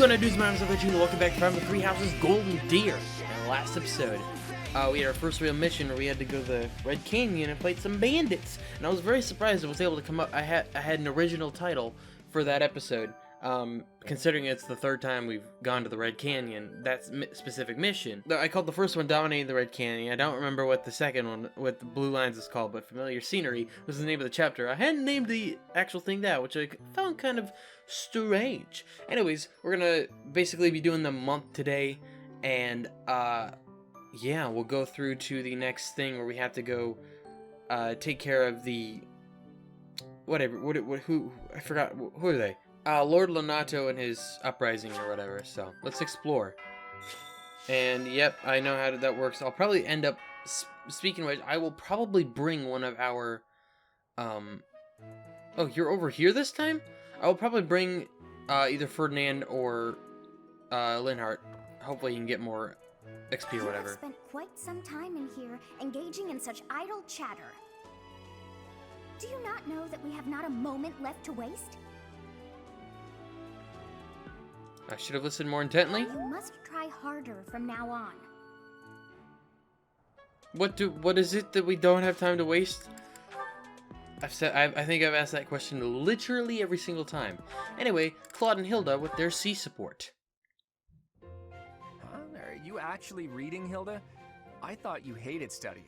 going on, dudes? My name is Uncle June. Welcome back from the Three Houses Golden Deer. In the last episode, we had our first real mission where we had to go to the Red Canyon and fight some bandits. And I was very surprised I was able to come up. I had an original title for that episode. Considering it's the third time we've gone to the Red Canyon, that specific mission. I called the first one Dominating the Red Canyon. I don't remember what the second one, what the Blue Lines is called, but Familiar Scenery was the name of the chapter. I hadn't named the actual thing that, which I found kind of strange. Anyways, we're gonna basically be doing the month today, and yeah, we'll go through to the next thing where we have to go take care of the whatever. Who I forgot. Who are they? Lord Lonato and his uprising or whatever. So let's explore. And yep, I know how that works. I'll probably end up speaking of which, I will probably bring one of our oh, you're over here this time? I will probably bring either Ferdinand or Linhart. Hopefully you can get more XP or whatever. You have spent quite some time in here engaging in such idle chatter. Do you not know that we have not a moment left to waste? I should have listened more intently. You must try harder from now on. What is it that we don't have time to waste? I think I've asked that question literally every single time. Anyway, Claude and Hilda with their C support. Huh? Are you actually reading, Hilda? I thought you hated studying.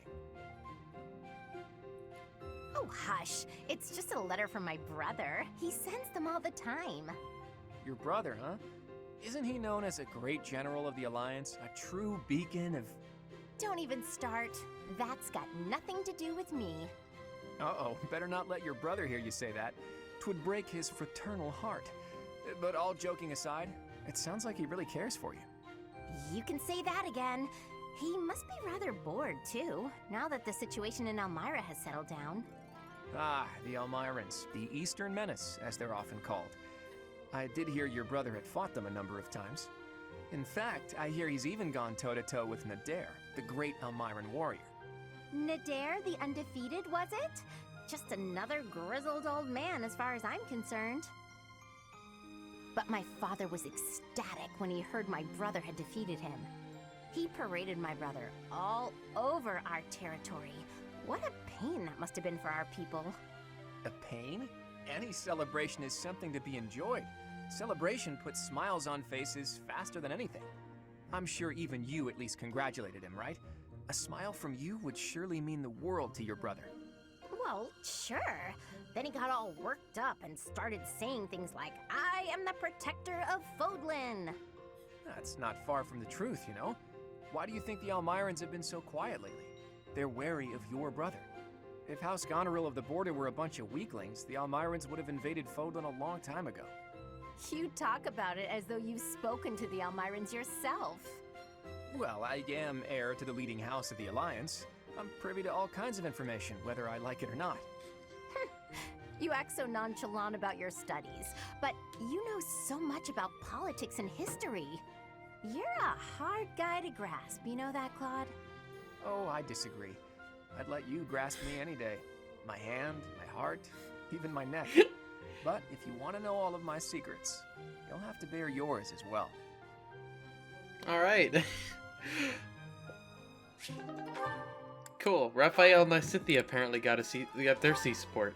Oh, hush. It's just a letter from my brother. He sends them all the time. Your brother, huh? Isn't he known as a great general of the Alliance? A true beacon of... Don't even start. That's got nothing to do with me. Uh-oh, better not let your brother hear you say that. 'Twould break his fraternal heart. But all joking aside, it sounds like he really cares for you. You can say that again. He must be rather bored, too, now that the situation in Elmira has settled down. Ah, the Elmirans, the Eastern Menace, as they're often called. I did hear your brother had fought them a number of times. In fact, I hear he's even gone toe-to-toe with Nadir, the great Elmiran warrior. Nadir the Undefeated, was it? Just another grizzled old man as far as I'm concerned. But my father was ecstatic when he heard my brother had defeated him. He paraded my brother all over our territory. What a pain that must have been for our people. A pain? Any celebration is something to be enjoyed. Celebration puts smiles on faces faster than anything. I'm sure even you at least congratulated him, right? A smile from you would surely mean the world to your brother. Well, sure. Then he got all worked up and started saying things like, I am the protector of Fodlan. That's not far from the truth, you know? Why do you think the Elmirans have been so quiet lately? They're wary of your brother. If House Goneril of the Border were a bunch of weaklings, the Elmirans would have invaded Fodlan a long time ago. You talk about it as though you've spoken to the Elmirans yourself. Well, I am heir to the leading house of the Alliance. I'm privy to all kinds of information, whether I like it or not. You act so nonchalant about your studies, but you know so much about politics and history. You're a hard guy to grasp, you know that, Claude? Oh, I disagree. I'd let you grasp me any day. My hand, my heart, even my neck. But if you want to know all of my secrets, you'll have to bear yours as well. Alright. Cool. Raphael and Lysithea apparently got their C support.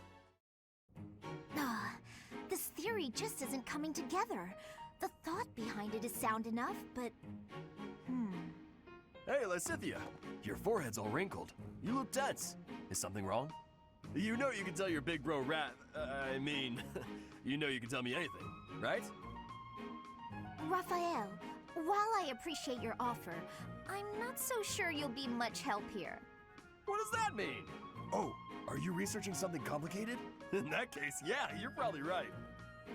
This theory just isn't coming together. The thought behind it is sound enough, but... Hey, Lysithea, your forehead's all wrinkled. You look tense. Is something wrong? You know you can tell your big bro you know you can tell me anything, right? Raphael, while I appreciate your offer, I'm not so sure you'll be much help here. What does that mean? Oh, are you researching something complicated? In that case, yeah, you're probably right.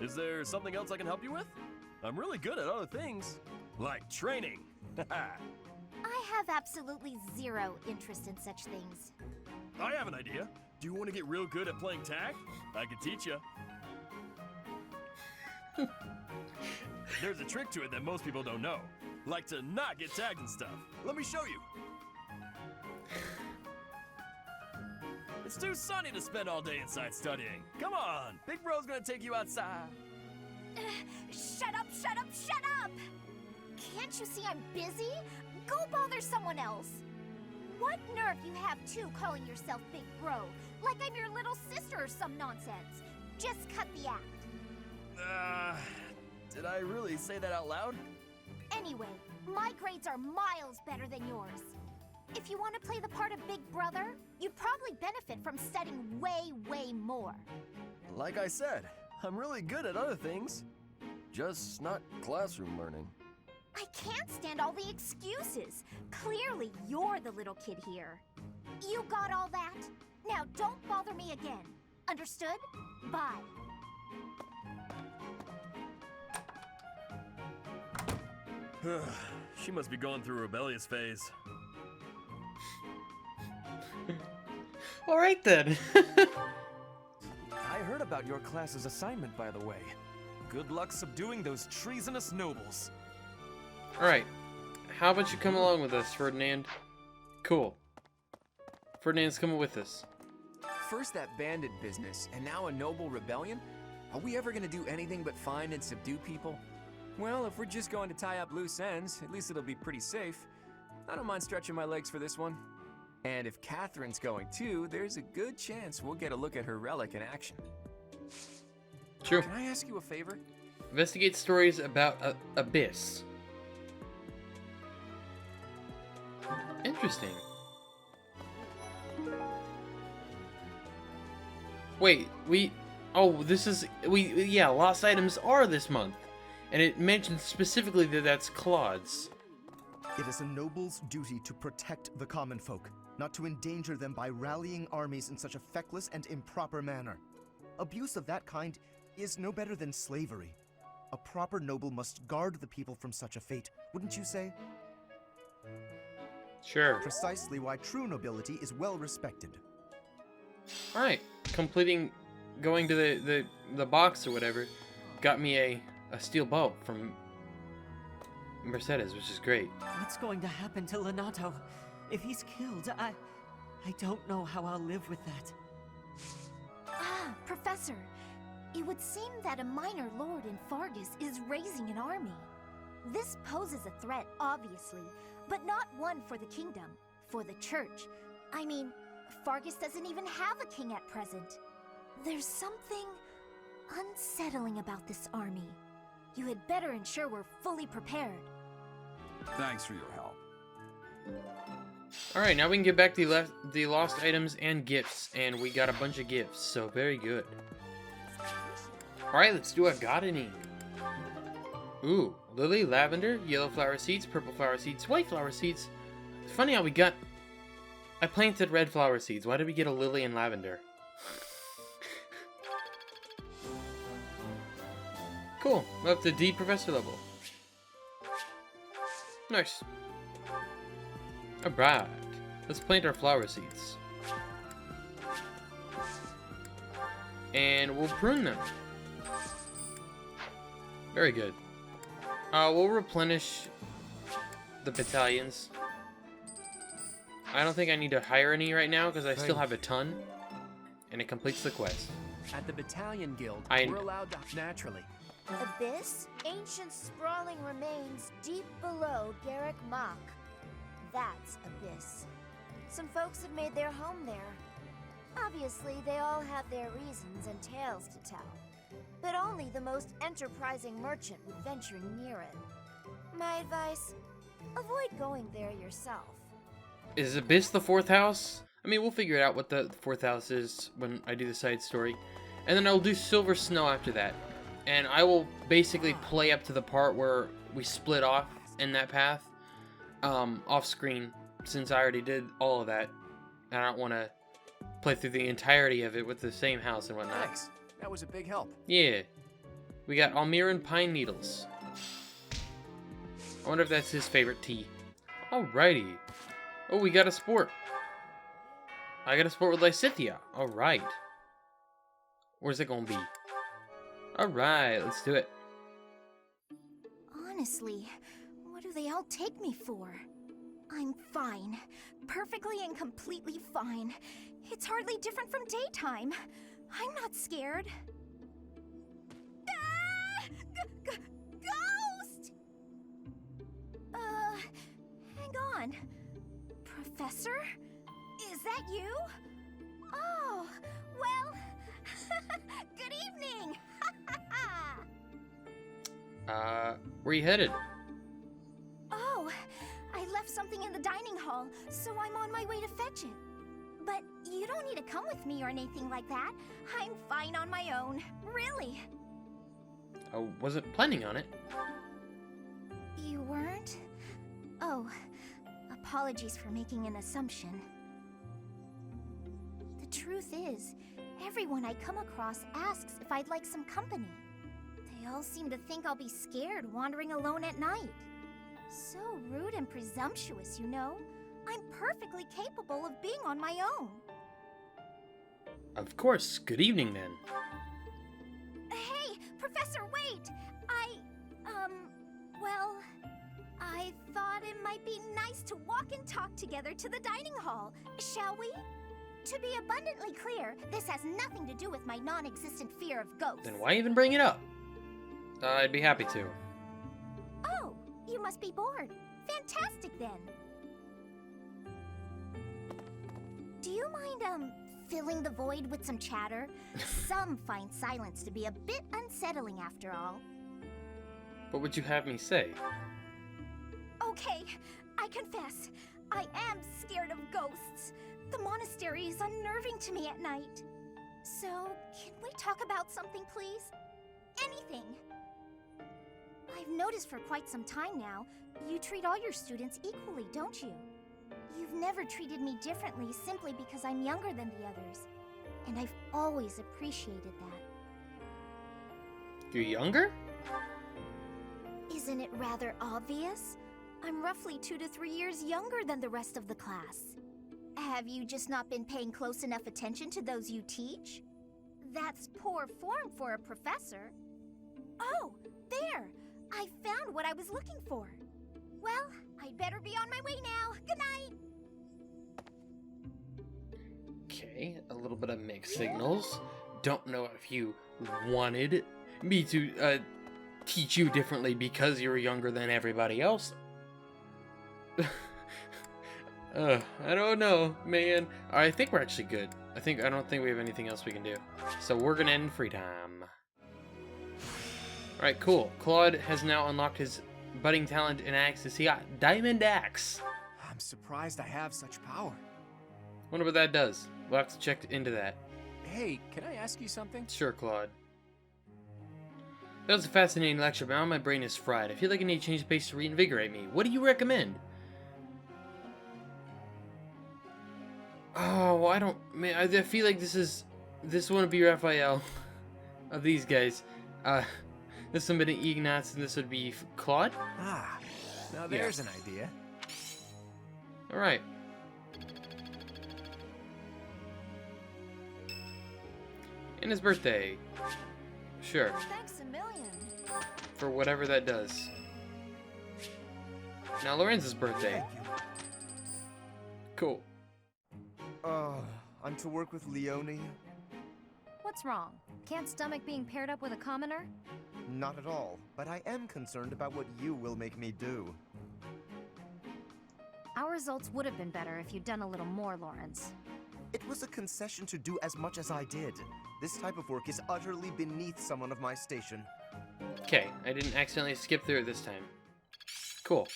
Is there something else I can help you with? I'm really good at other things, like training. I have absolutely zero interest in such things. I have an idea. Do you want to get real good at playing tag? I can teach you. There's a trick to it that most people don't know. Like to not get tagged and stuff. Let me show you. It's too sunny to spend all day inside studying. Come on, Big Bro's gonna take you outside. Shut up, shut up, shut up! Can't you see I'm busy? Go bother someone else. What nerve you have, too, calling yourself Big Bro, like I'm your little sister or some nonsense. Just cut the act. Did I really say that out loud? Anyway, my grades are miles better than yours. If you want to play the part of Big Brother, you'd probably benefit from studying way more. Like I said, I'm really good at other things. Just not classroom learning. I can't stand all the excuses. Clearly, you're the little kid here. You got all that? Now don't bother me again. Understood? Bye. She must be going through a rebellious phase. All right then. I heard about your class's assignment, by the way. Good luck subduing those treasonous nobles. All right. How about you come along with us, Ferdinand? Cool. Ferdinand's coming with us. First that bandit business, and now a noble rebellion? Are we ever gonna do anything but find and subdue people? Well, if we're just going to tie up loose ends, at least it'll be pretty safe. I don't mind stretching my legs for this one. And if Catherine's going too, there's a good chance we'll get a look at her relic in action. True. Can I ask you a favor? Investigate stories about Abyss. Interesting. Wait, yeah, lost items are this month. And it mentions specifically that that's Claude's. It is a noble's duty to protect the common folk, not to endanger them by rallying armies in such a feckless and improper manner. Abuse of that kind is no better than slavery. A proper noble must guard the people from such a fate, wouldn't you say? Sure. Precisely why true nobility is well respected. Alright, going to the box or whatever, got me a steel bow from Mercedes, which is great. What's going to happen to Lenato? If he's killed, I don't know how I'll live with that. Ah, Professor. It would seem that a minor lord in Fargus is raising an army. This poses a threat, obviously, but not one for the kingdom, for the church. I mean, Fargus doesn't even have a king at present. There's something unsettling about this army. You had better ensure we're fully prepared. Thanks for your help. Alright, now we can get back the lost items and gifts, and we got a bunch of gifts, so very good. Alright, let's do a gardening. Ooh, lily, lavender, yellow flower seeds, purple flower seeds, white flower seeds. It's funny how I planted red flower seeds. Why did we get a lily and lavender? Cool, we're up to D professor level. Nice. Alright, let's plant our flower seeds. And we'll prune them. Very good. We'll replenish the battalions. I don't think I need to hire any right now because I still have a ton. And it completes the quest. At the Battalion Guild, I- we're allowed to naturally. Abyss? Ancient sprawling remains deep below Garrick Mach. That's Abyss. Some folks have made their home there. Obviously, they all have their reasons and tales to tell. But only the most enterprising merchant would venture near it. My advice, avoid going there yourself. Is Abyss the fourth house? I mean, we'll figure it out what the fourth house is when I do the side story. And then I'll do Silver Snow after that. And I will basically play up to the part where we split off in that path. Off screen, since I already did all of that. And I don't want to play through the entirety of it with the same house and whatnot. Thanks. That was a big help. Yeah. We got Almiran Pine Needles. I wonder if that's his favorite tea. Alrighty. Oh, we got a sport. I got a sport with Lysithea. Alright. Where's it gonna be? Alright, let's do it. Honestly, what do they all take me for? I'm fine. Perfectly and completely fine. It's hardly different from daytime. I'm not scared. Ah! on? Professor? Is that you? Oh, well, good evening! Where you headed? Oh, I left something in the dining hall, so I'm on my way to fetch it. But you don't need to come with me or anything like that. I'm fine on my own, really. I wasn't planning on it. You weren't? Oh, apologies for making an assumption. The truth is, everyone I come across asks if I'd like some company. They all seem to think I'll be scared wandering alone at night. So rude and presumptuous, you know? I'm perfectly capable of being on my own. Of course. Good evening, then. Hey, Professor, wait! Well, I thought it might be nice to walk and talk together to the dining hall. Shall we? To be abundantly clear, this has nothing to do with my non-existent fear of ghosts. Then why even bring it up? I'd be happy to. Oh, you must be bored. Fantastic, then. Do you mind, filling the void with some chatter? Some find silence to be a bit unsettling after all. What would you have me say? Okay, I confess, I am scared of ghosts. The monastery is unnerving to me at night. So, can we talk about something, please? Anything. I've noticed for quite some time now, you treat all your students equally, don't you? You've never treated me differently simply because I'm younger than the others. And I've always appreciated that. You're younger? Isn't it rather obvious? I'm roughly 2 to 3 years younger than the rest of the class. Have you just not been paying close enough attention to those you teach? That's poor form for a professor. Oh, there! I found what I was looking for. Well, I'd better be on my way now. Good night! Okay, a little bit of mixed signals. Don't know if you wanted me to, teach you differently because you're younger than everybody else. I don't know, man. I think we're actually good. I don't think we have anything else we can do. So we're gonna end free time. Alright, cool. Claude has now unlocked his budding talent in axes. He got Diamond Axe. I'm surprised I have such power. Wonder what that does. We'll have to check into that. Hey, can I ask you something? Sure, Claude. That was a fascinating lecture, but now my brain is fried. I feel like I need to change the pace to reinvigorate me. What do you recommend? Oh, I don't... Man, I feel like this wouldn't be Raphael of these guys. This would be Ignatz, and this would be Claude? Ah, now there's an idea. Alright. And his birthday. Sure. Thanks a million. For whatever that does. Now Lorenz's birthday. Cool. I'm to work with Leonie? What's wrong? Can't stomach being paired up with a commoner? Not at all, but I am concerned about what you will make me do. Our results would have been better if you'd done a little more, Lawrence. It was a concession to do as much as I did. This type of work is utterly beneath someone of my station. Okay, I didn't accidentally skip through it this time. Cool.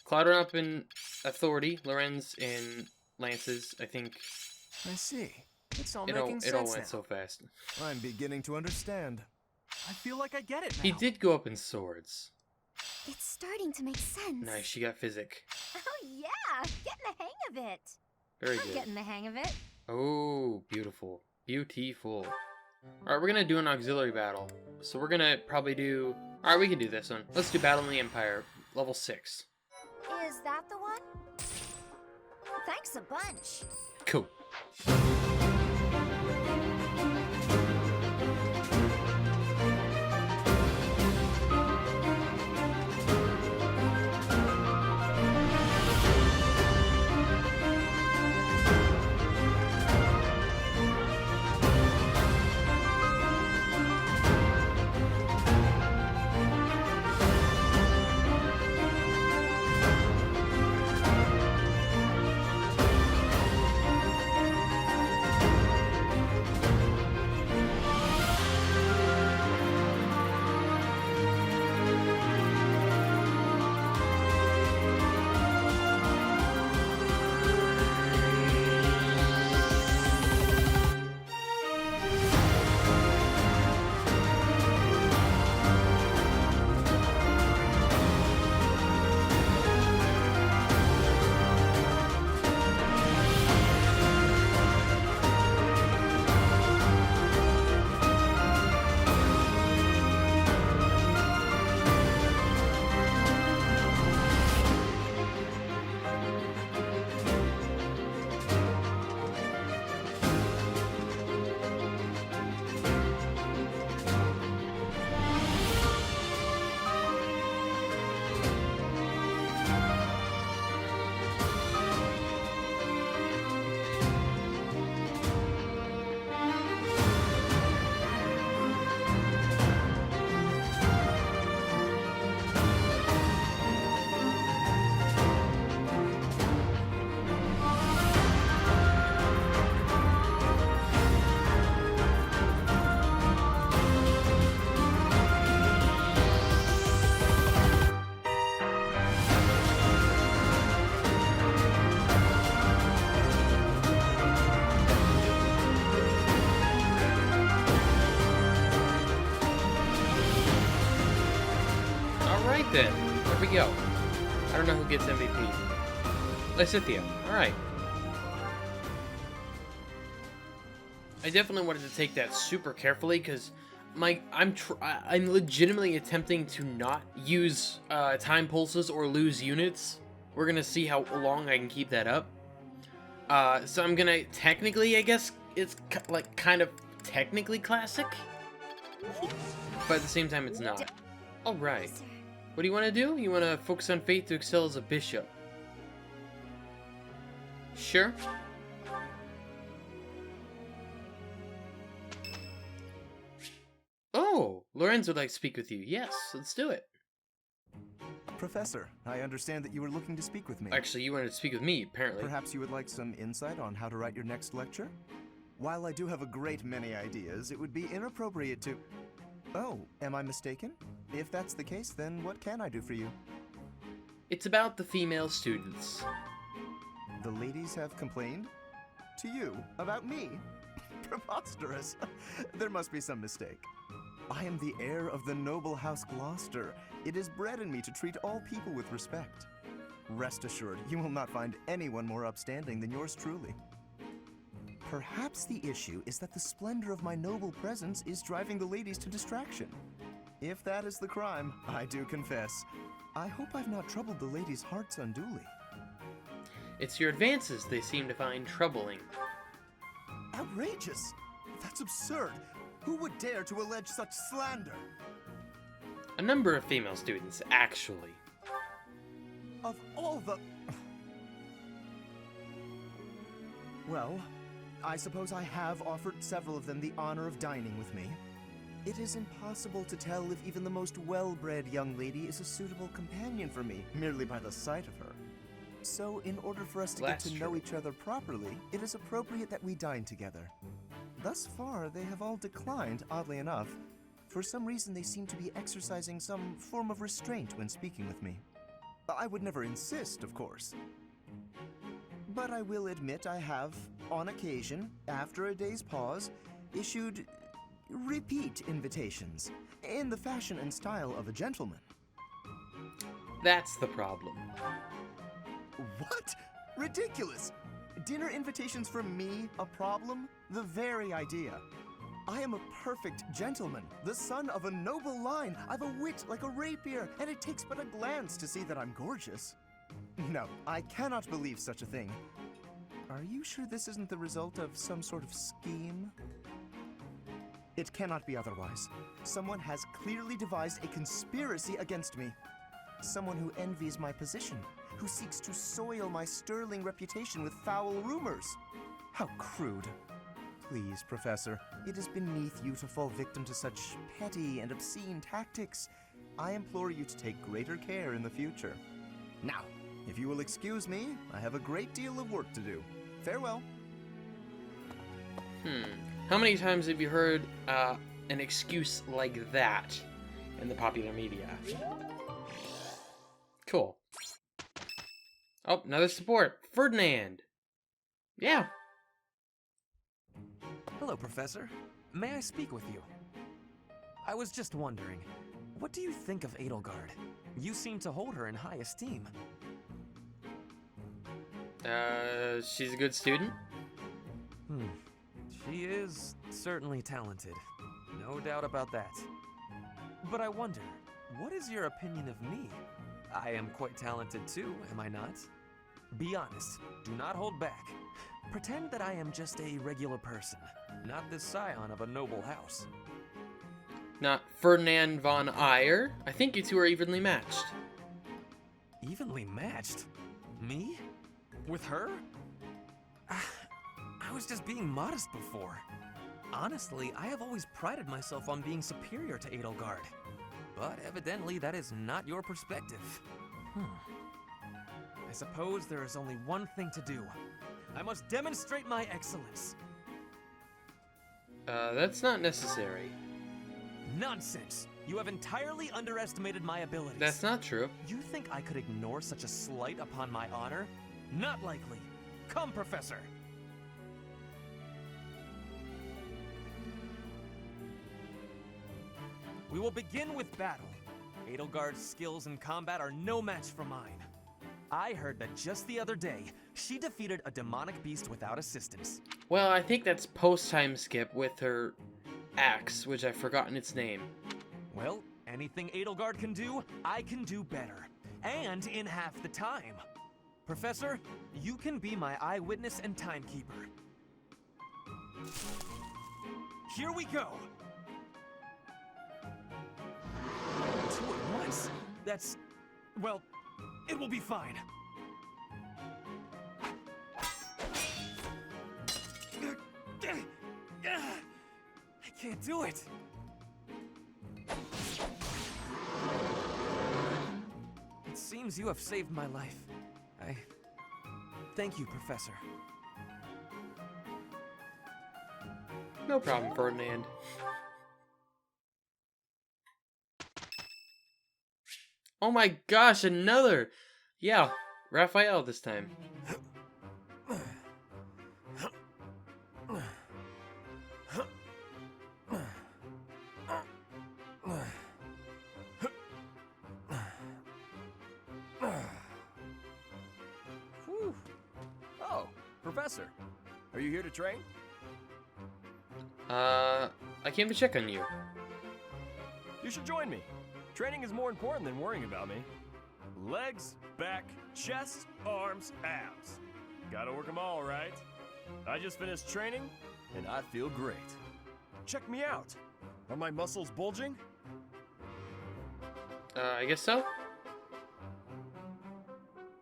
Claude went up in authority, Lorenz in lances, I think. I see. It's all It making all sense went now. so fast. I'm beginning to understand. I feel like I get it now. He did go up in swords. It's starting to make sense. Nice, she got physic. Oh yeah, getting the hang of it. Very I'm good. getting the hang of it. Oh, beautiful. Beautiful. Alright, we're gonna do an auxiliary battle. So we're gonna probably do... Alright, we can do this one. Let's do Battle in the Empire, level 6. Is that the one? Thanks a bunch. Cool. Alright then. There we go. I don't know who gets MVP. Lysithea. Alright. I definitely wanted to take that super carefully because I'm legitimately attempting to not use time pulses or lose units. We're gonna see how long I can keep that up. So I'm gonna technically, I guess it's like kind of technically classic, but at the same time it's not. All right. What do you want to do? You want to focus on fate to excel as a bishop? Sure. Oh, Lorenzo would like to speak with you. Yes, let's do it. Professor, I understand that you were looking to speak with me. Actually, you wanted to speak with me, apparently. Perhaps you would like some insight on how to write your next lecture? While I do have a great many ideas, it would be inappropriate to... Oh, am I mistaken? If that's the case, then what can I do for you? It's about the female students. The ladies have complained? To you? About me? Preposterous. There must be some mistake. I am the heir of the noble house Gloucester. It is bred in me to treat all people with respect. Rest assured, you will not find anyone more upstanding than yours truly. Perhaps the issue is that the splendor of my noble presence is driving the ladies to distraction. If that is the crime, I do confess. I hope I've not troubled the ladies' hearts unduly. It's your advances they seem to find troubling. Outrageous! That's absurd! Who would dare to allege such slander? A number of female students, actually. Of all the... Well, I suppose I have offered several of them the honor of dining with me. It is impossible to tell if even the most well-bred young lady is a suitable companion for me, merely by the sight of her. So, in order for us to get to know each other properly, it is appropriate that we dine together. Thus far, they have all declined, oddly enough. For some reason, they seem to be exercising some form of restraint when speaking with me. I would never insist, of course. But I will admit I have, on occasion, after a day's pause, issued repeat invitations, in the fashion and style of a gentleman. That's the problem. What? Ridiculous! Dinner invitations from me a problem? The very idea. I am a perfect gentleman, the son of a noble line. I've a wit like a rapier, and it takes but a glance to see that I'm gorgeous. No, I cannot believe such a thing. Are you sure this isn't the result of some sort of scheme? It cannot be otherwise. Someone has clearly devised a conspiracy against me. Someone who envies my position, who seeks to soil my sterling reputation with foul rumors. How crude. Please, Professor, it is beneath you to fall victim to such petty and obscene tactics. I implore you to take greater care in the future. Now, if you will excuse me, I have a great deal of work to do. Farewell. How many times have you heard an excuse like that in the popular media? Cool. Oh, another support. Ferdinand. Yeah. Hello, Professor. May I speak with you? I was just wondering, what do you think of Edelgard? You seem to hold her in high esteem. She's a good student. She is certainly talented. No doubt about that. But I wonder, what is your opinion of me? I am quite talented too, am I not? Be honest. Do not hold back. Pretend that I am just a regular person, not the scion of a noble house. Not Ferdinand von Eyre. I think you two are evenly matched. Evenly matched? Me? With her? I was just being modest before. Honestly, I have always prided myself on being superior to Edelgard. But evidently that is not your perspective. I suppose there is only one thing to do. I must demonstrate my excellence. That's not necessary. Nonsense! You have entirely underestimated my abilities. That's not true. You think I could ignore such a slight upon my honor? Not likely. Come, Professor. We will begin with battle. Edelgard's skills in combat are no match for mine. I heard that just the other day, she defeated a demonic beast without assistance. Well, I think that's post-time skip with her axe, which I've forgotten its name. Well, anything Edelgard can do, I can do better. And in half the time. Professor, you can be my eyewitness and timekeeper. Here we go! 2 at once? That's... well, it will be fine. I can't do it. It seems you have saved my life. Thank you, Professor. No problem, Ferdinand. Oh my gosh, another! Yeah, Raphael this time. Whew. Oh, Professor, are you here to train? I came to check on you. You should join me. Training is more important than worrying about me. Legs, back, chest, arms, abs. Gotta work them all, right? I just finished training, and I feel great. Check me out. Are my muscles bulging? I guess so?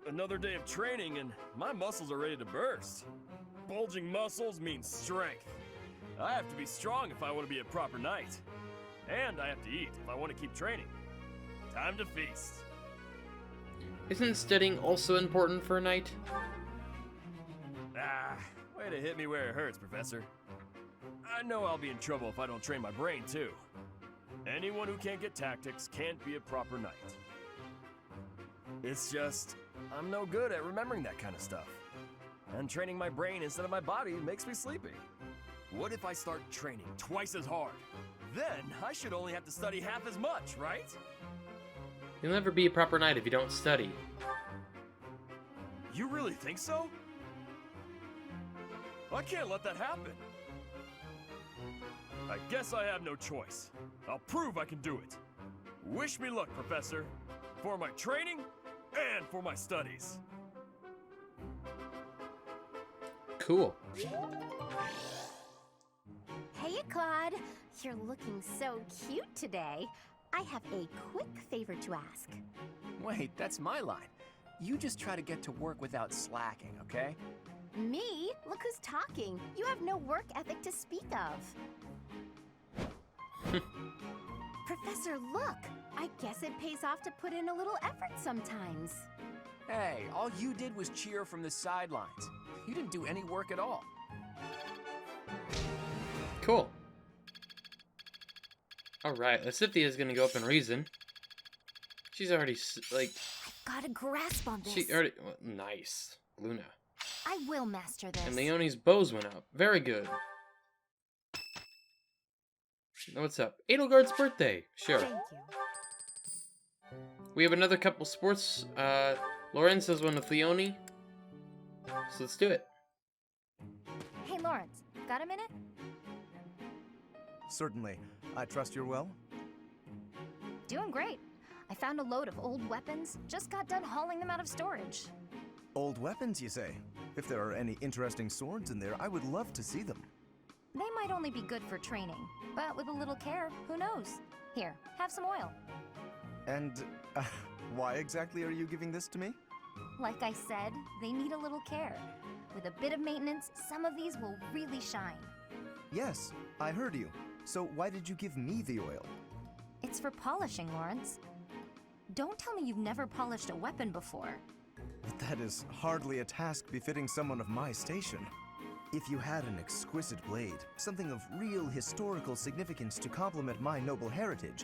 Another day of training, and my muscles are ready to burst. Bulging muscles means strength. I have to be strong if I want to be a proper knight. And I have to eat if I want to keep training. Time to feast. Isn't studying also important for a knight? Ah, way to hit me where it hurts, Professor. I know I'll be in trouble if I don't train my brain, too. Anyone who can't get tactics can't be a proper knight. It's just, I'm no good at remembering that kind of stuff. And training my brain instead of my body makes me sleepy. What if I start training twice as hard? Then I should only have to study half as much, right? You'll never be a proper knight if you don't study. You really think so? I can't let that happen. I guess I have no choice. I'll prove I can do it. Wish me luck, Professor. For my training and for my studies. Cool. Hey, Claude. You're looking so cute today. I have a quick favor to ask. Wait, that's my line. You just try to get to work without slacking, okay? Me? Look who's talking. You have no work ethic to speak of. Professor, look. I guess it pays off to put in a little effort sometimes. Hey, all you did was cheer from the sidelines. You didn't do any work at all. Cool. Alright, Lasithia's gonna go up and reason. She's already, like... Got a grasp on this. She already... Well, nice. Luna. I will master this. And Leonie's bows went up. Very good. What's up? Edelgard's birthday. Sure. Thank you. We have another couple sports. Lawrence has one with Leonie. So let's do it. Hey, Lawrence, got a minute? Certainly. I trust you're well? Doing great. I found a load of old weapons. Just got done hauling them out of storage. Old weapons, you say? If there are any interesting swords in there, I would love to see them. They might only be good for training, but with a little care, who knows? Here, have some oil. And why exactly are you giving this to me? Like I said, they need a little care. With a bit of maintenance, some of these will really shine. Yes, I heard you. So why did you give me the oil? It's for polishing, Lawrence. Don't tell me you've never polished a weapon before. But that is hardly a task befitting someone of my station. If you had an exquisite blade, something of real historical significance to complement my noble heritage,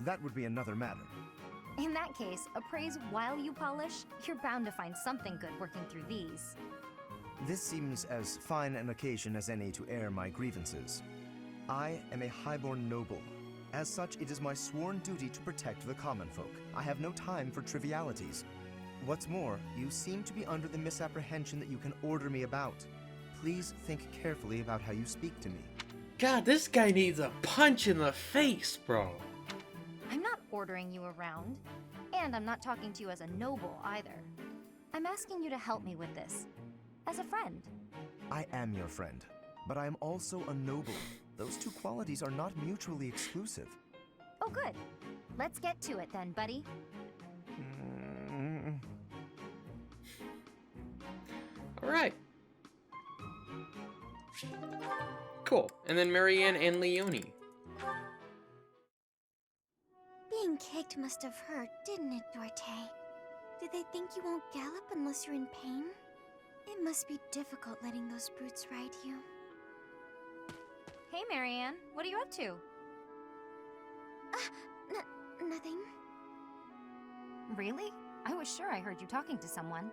that would be another matter. In that case, appraise while you polish, you're bound to find something good working through these. This seems as fine an occasion as any to air my grievances. I am a highborn noble, As such, it is my sworn duty to protect the common folk. I have no time for trivialities. What's more, you seem to be under the misapprehension that you can order me about. Please think carefully about how you speak to me. God, this guy needs a punch in the face, bro. I'm not ordering you around, and I'm not talking to you as a noble either. I'm asking you to help me with this, as a friend. I am your friend, but I am also a noble. Those two qualities are not mutually exclusive. Oh, good. Let's get to it then, buddy. Alright. Cool. And then Marianne and Leonie. Being kicked must have hurt, didn't it, Dorte? Did they think you won't gallop unless you're in pain? It must be difficult letting those brutes ride you. Hey, Marianne. What are you up to? Nothing. Really? I was sure I heard you talking to someone.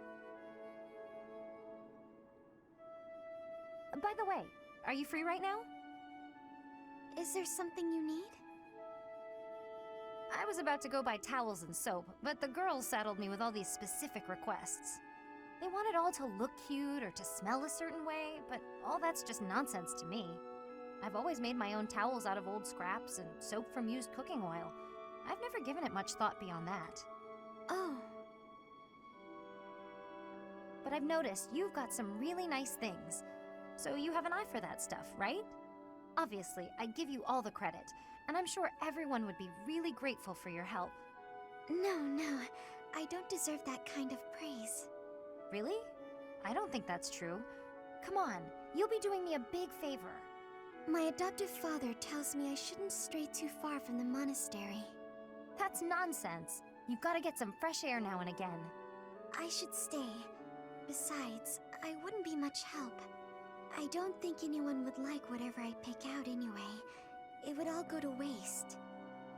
By the way, are you free right now? Is there something you need? I was about to go buy towels and soap, but the girls saddled me with all these specific requests. They want it all to look cute or to smell a certain way, but all that's just nonsense to me. I've always made my own towels out of old scraps and soap from used cooking oil. I've never given it much thought beyond that. Oh. But I've noticed you've got some really nice things. So you have an eye for that stuff, right? Obviously, I give you all the credit, and I'm sure everyone would be really grateful for your help. No, I don't deserve that kind of praise. Really? I don't think that's true. Come on, you'll be doing me a big favor. My adoptive father tells me I shouldn't stray too far from the monastery. That's nonsense. You've got to get some fresh air now and again. I should stay. Besides, I wouldn't be much help. I don't think anyone would like whatever I pick out anyway. It would all go to waste.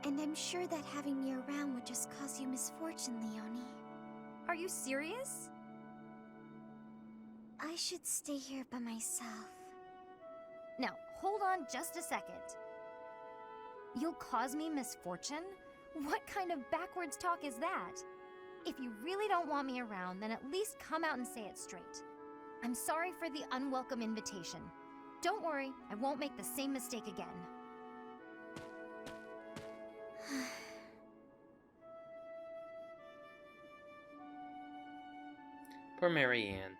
And I'm sure that having me around would just cause you misfortune, Leonie. Are you serious? I should stay here by myself. Now, hold on just a second. You'll cause me misfortune? What kind of backwards talk is that? If you really don't want me around, then at least come out and say it straight. I'm sorry for the unwelcome invitation. Don't worry, I won't make the same mistake again. Poor Marianne.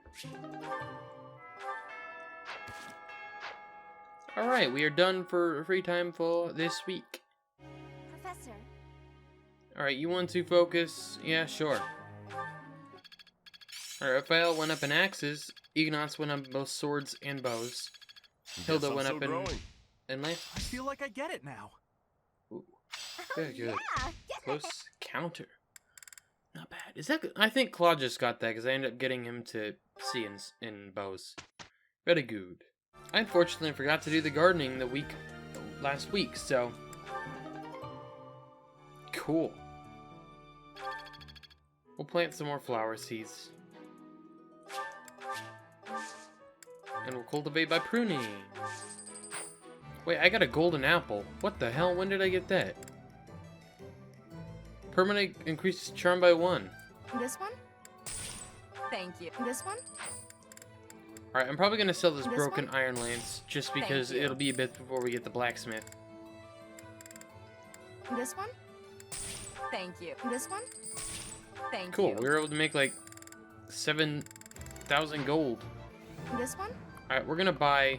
Alright, we are done for free time for this week. Professor. Alright, you want to focus? Yeah, sure. Alright, Raphael went up in axes. Ignatz went up in both swords and bows. Hilda Guess I'm went still up growing. in lance. I feel like I get it now. Ooh, very good. Yeah, Close counter. Not bad. Is that good? I think Claude just got that because I ended up getting him to see in bows. Very good. I unfortunately forgot to do the gardening last week, so cool. We'll plant some more flower seeds. And we'll cultivate by pruning. Wait, I got a golden apple. What the hell? When did I get that? Permanent increases charm by 1. This one? Thank you. This one? Alright, I'm probably gonna sell this This broken one? iron lance just because Thank you. it'll be a bit before we get the blacksmith. This one? Thank you. This one? Thank Cool, you. we were able to make like 7,000 gold. This one? Alright, we're gonna buy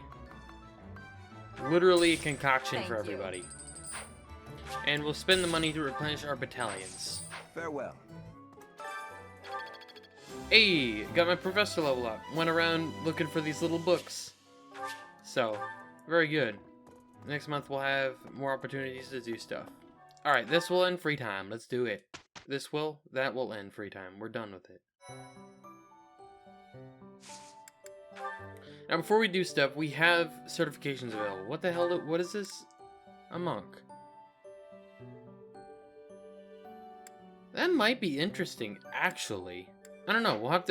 literally a concoction Thank for you. everybody. And we'll spend the money to replenish our battalions. Farewell. Hey, got my professor level up. Went around looking for these little books. So, very good. Next month we'll have more opportunities to do stuff. Alright, this will end free time. Let's do it. That will end free time. We're done with it. Now, before we do stuff, we have certifications available. What the hell? What is this? A monk. That might be interesting, actually. I don't know. We'll have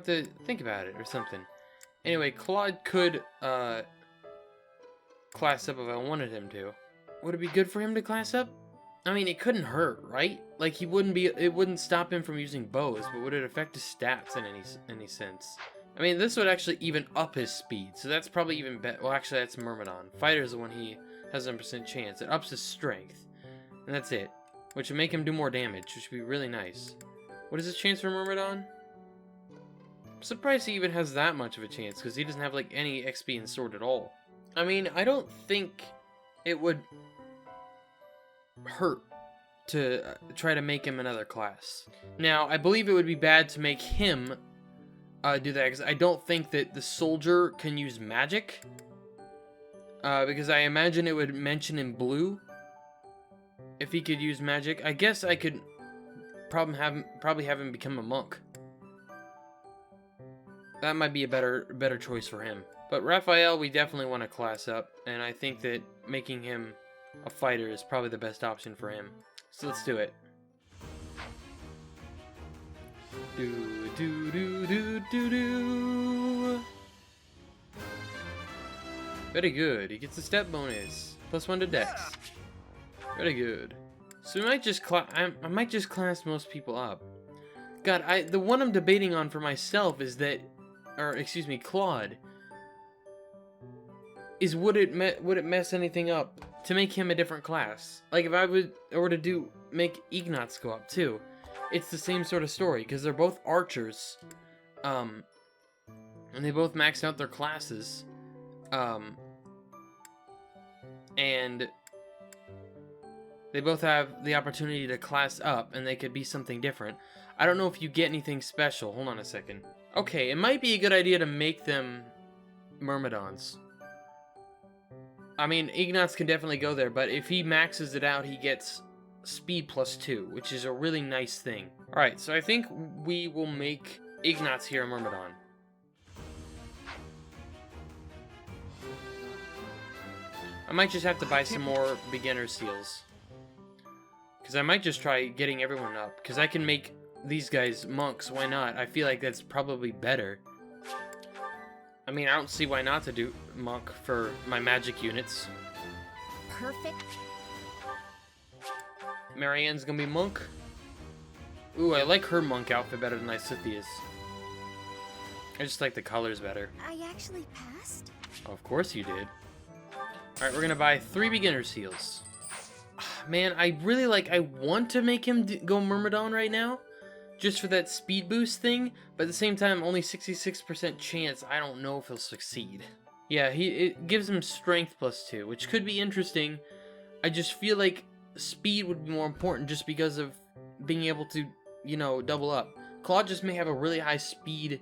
to think about it or something. Anyway, Claude could class up if I wanted him to, Would it be good for him to class up? I mean, it couldn't hurt, right? Like, he wouldn't be, it wouldn't stop him from using bows, but would it affect his stats in any sense? I mean, this would actually even up his speed, so that's probably even better. Well, actually, that's Myrmidon. Fighter's the one he has a 100% chance. It ups his strength, and that's it. Which would make him do more damage, which would be really nice. What is his chance for Myrmidon? I'm surprised he even has that much of a chance, because he doesn't have, like, any XP in Sword at all. I mean, I don't think it would hurt to try to make him another class. Now, I believe it would be bad to make him do that, because I don't think that the soldier can use magic. Because I imagine it would mention in blue if he could use magic. I guess I could probably have him become a monk. That might be a better choice for him. But Raphael, we definitely want to class up, and I think that making him a fighter is probably the best option for him. So let's do it. Do do do do do do. Very good. He gets a step bonus. +1 to Dex. Very good. So we might just I might just class most people up. God, the one I'm debating on for myself is that, or excuse me, Claude. Is would it mess anything up to make him a different class? Like if I were to make Ignatz go up too, it's the same sort of story because they're both archers, and they both maxed out their classes, and they both have the opportunity to class up, and they could be something different. I don't know if you get anything special. Hold on a second. Okay, it might be a good idea to make them Myrmidons. I mean, Ignatz can definitely go there, but if he maxes it out, he gets speed +2, which is a really nice thing. Alright, so I think we will make Ignatz here a Myrmidon. I might just have to buy some more beginner seals. Because I might just try getting everyone up. Because I can make these guys monks, why not? I feel like that's probably better. I mean, I don't see why not to do monk for my magic units. Perfect. Marianne's gonna be monk. Ooh, I like her monk outfit better than Isithia's. I just like the colors better. I actually passed? Oh, of course you did. Alright, we're gonna buy 3 beginner seals. Man, I want to make him go Myrmidon right now. Just for that speed boost thing, but at the same time, only 66% chance. I don't know if he'll succeed. Yeah, it gives him strength +2, which could be interesting. I just feel like speed would be more important just because of being able to, you know, double up. Claude just may have a really high speed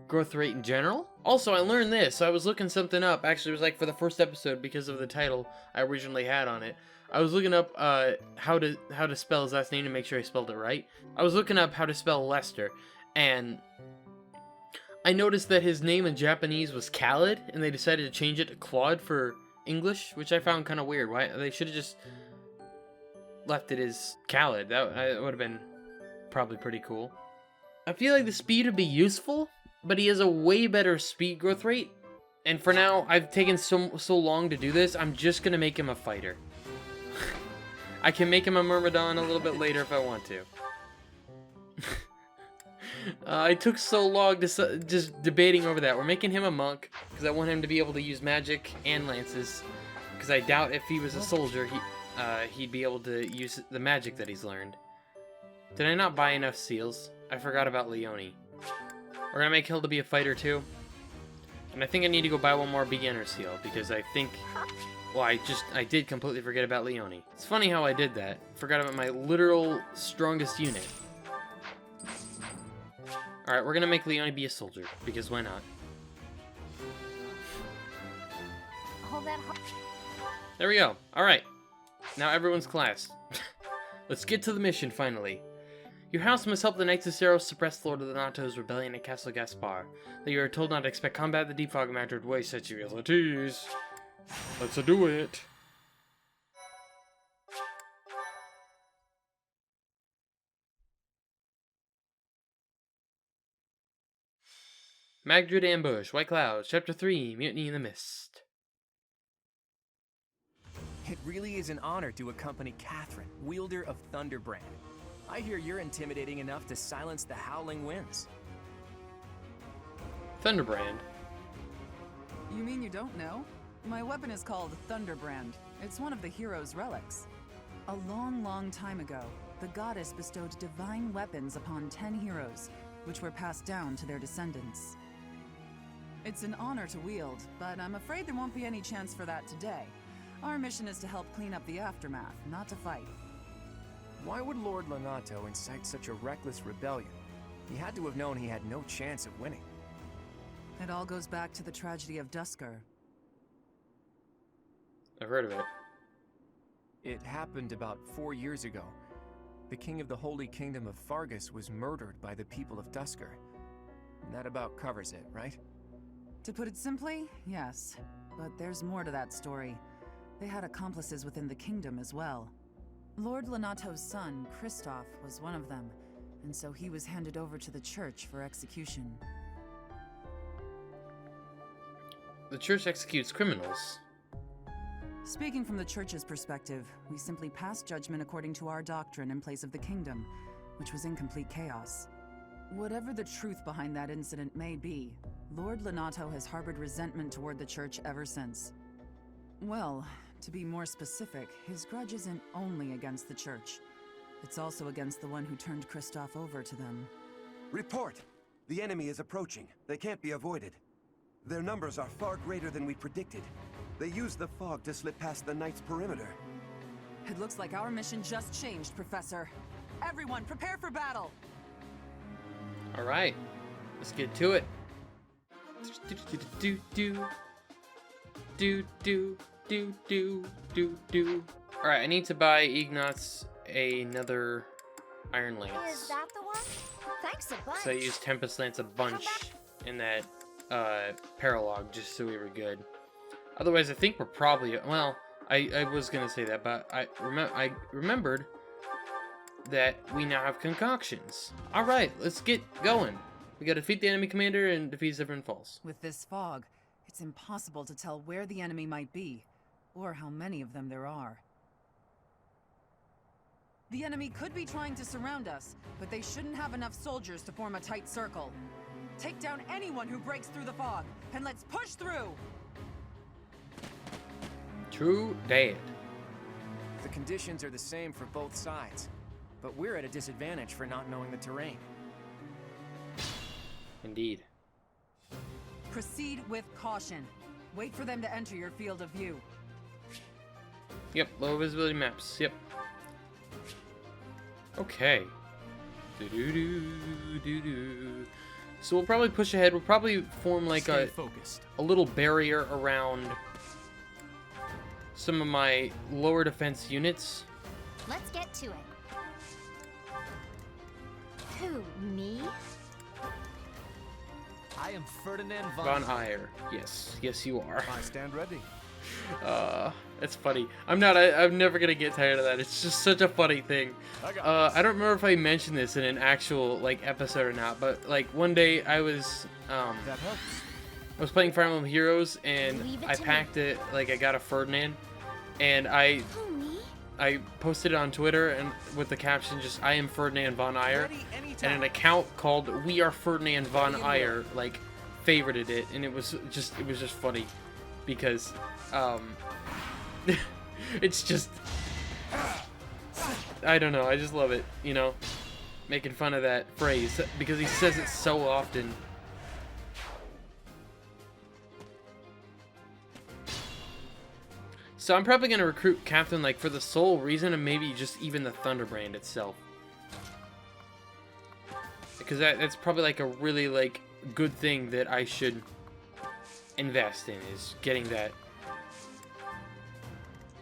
growth rate in general. Also, I learned this. I was looking something up. Actually, it was like for the first episode because of the title I originally had on it. I was looking up how to spell his last name to make sure I spelled it right. I was looking up how to spell Lester, and I noticed that his name in Japanese was Khaled, and they decided to change it to Claude for English, which I found kind of weird. Why they should have just left it as Khaled. That would have been probably pretty cool. I feel like the speed would be useful, but he has a way better speed growth rate. And for now, I've taken so long to do this. I'm just gonna make him a fighter. I can make him a Myrmidon a little bit later if I want to. I took so long just debating over that. We're making him a monk because I want him to be able to use magic and lances. Because I doubt if he was a soldier, he'd be able to use the magic that he's learned. Did I not buy enough seals? I forgot about Leone. We're gonna make Hilda be a fighter too. And I think I need to go buy one more beginner seal because I think... Well, I did completely forget about Leone. It's funny how I did that. Forgot about my literal strongest unit. Alright, we're gonna make Leone be a soldier, because why not? Hold that. There we go. Alright. Now everyone's classed. Let's get to the mission, finally. Your house must help the Knights of Seros suppress Lord of the Nato's rebellion at Castle Gaspar. Though you are told not to expect combat, the Deep Fog Matter would waste such abilities. Let's do it. Magdred Ambush, White Clouds, Chapter 3, Mutiny in the Mist. It really is an honor to accompany Catherine, wielder of Thunderbrand. I hear you're intimidating enough to silence the howling winds. Thunderbrand. You mean you don't know? My weapon is called Thunderbrand. It's one of the hero's relics. A long, long time ago, the goddess bestowed divine weapons upon 10 heroes, which were passed down to their descendants. It's an honor to wield, but I'm afraid there won't be any chance for that today. Our mission is to help clean up the aftermath, not to fight. Why would Lord Lonato incite such a reckless rebellion? He had to have known he had no chance of winning. It all goes back to the tragedy of Dusker. I've heard of it. It happened about 4 years ago. The king of the Holy Kingdom of Fargus was murdered by the people of Dusker. And that about covers it, right? To put it simply, yes. But there's more to that story. They had accomplices within the kingdom as well. Lord Lonato's son, Kristoff, was one of them, and so he was handed over to the church for execution. The church executes criminals. Speaking from the church's perspective, we simply passed judgment according to our doctrine in place of the kingdom, which was in complete chaos. Whatever the truth behind that incident may be, Lord Lonato has harbored resentment toward the church ever since. Well, to be more specific, his grudge isn't only against the church. It's also against the one who turned Kristoff over to them. Report! The enemy is approaching. They can't be avoided. Their numbers are far greater than we predicted. They used the fog to slip past the Knight's perimeter. It looks like our mission just changed, Professor. Everyone, prepare for battle! Alright, let's get to it. Alright, I need to buy Ignatz another Iron Lance. Is that the one? Thanks a bunch. So I used Tempest Lance a bunch in that paralogue just so we were good. Otherwise, I think we're probably, well, I was gonna say that, but I remembered that we now have concoctions. All right, let's get going. We gotta defeat the enemy commander and defeat Zephyrin Falls. With this fog, it's impossible to tell where the enemy might be, or how many of them there are. The enemy could be trying to surround us, but they shouldn't have enough soldiers to form a tight circle. Take down anyone who breaks through the fog, and let's push through! True Dad. The conditions are the same for both sides, but we're at a disadvantage for not knowing the terrain. Indeed. Proceed with caution. Wait for them to enter your field of view. Yep, low visibility maps. Yep. Okay. So we'll probably push ahead. We'll probably form like a little barrier around some of my lower defense units. Let's get to it. Who, me? I am Ferdinand Von Eyre. Yes, yes you are. I stand ready. It's funny. I'm never gonna get tired of that. It's just such a funny thing. I don't remember if I mentioned this in an actual like episode or not, but like one day I was That helps. I was playing Fire Emblem Heroes and I packed it, like I got a Ferdinand, and I posted it on Twitter and with the caption just "I am Ferdinand Von Eyre," and an account called "We Are Ferdinand Von Eyre" like favorited it, and it was just funny because it's just I don't know, I just love it, you know, making fun of that phrase because he says it so often. So I'm probably gonna recruit Catherine like for the sole reason, and maybe just even the Thunderbrand itself, because that's probably like a really like good thing that I should invest in, is getting that.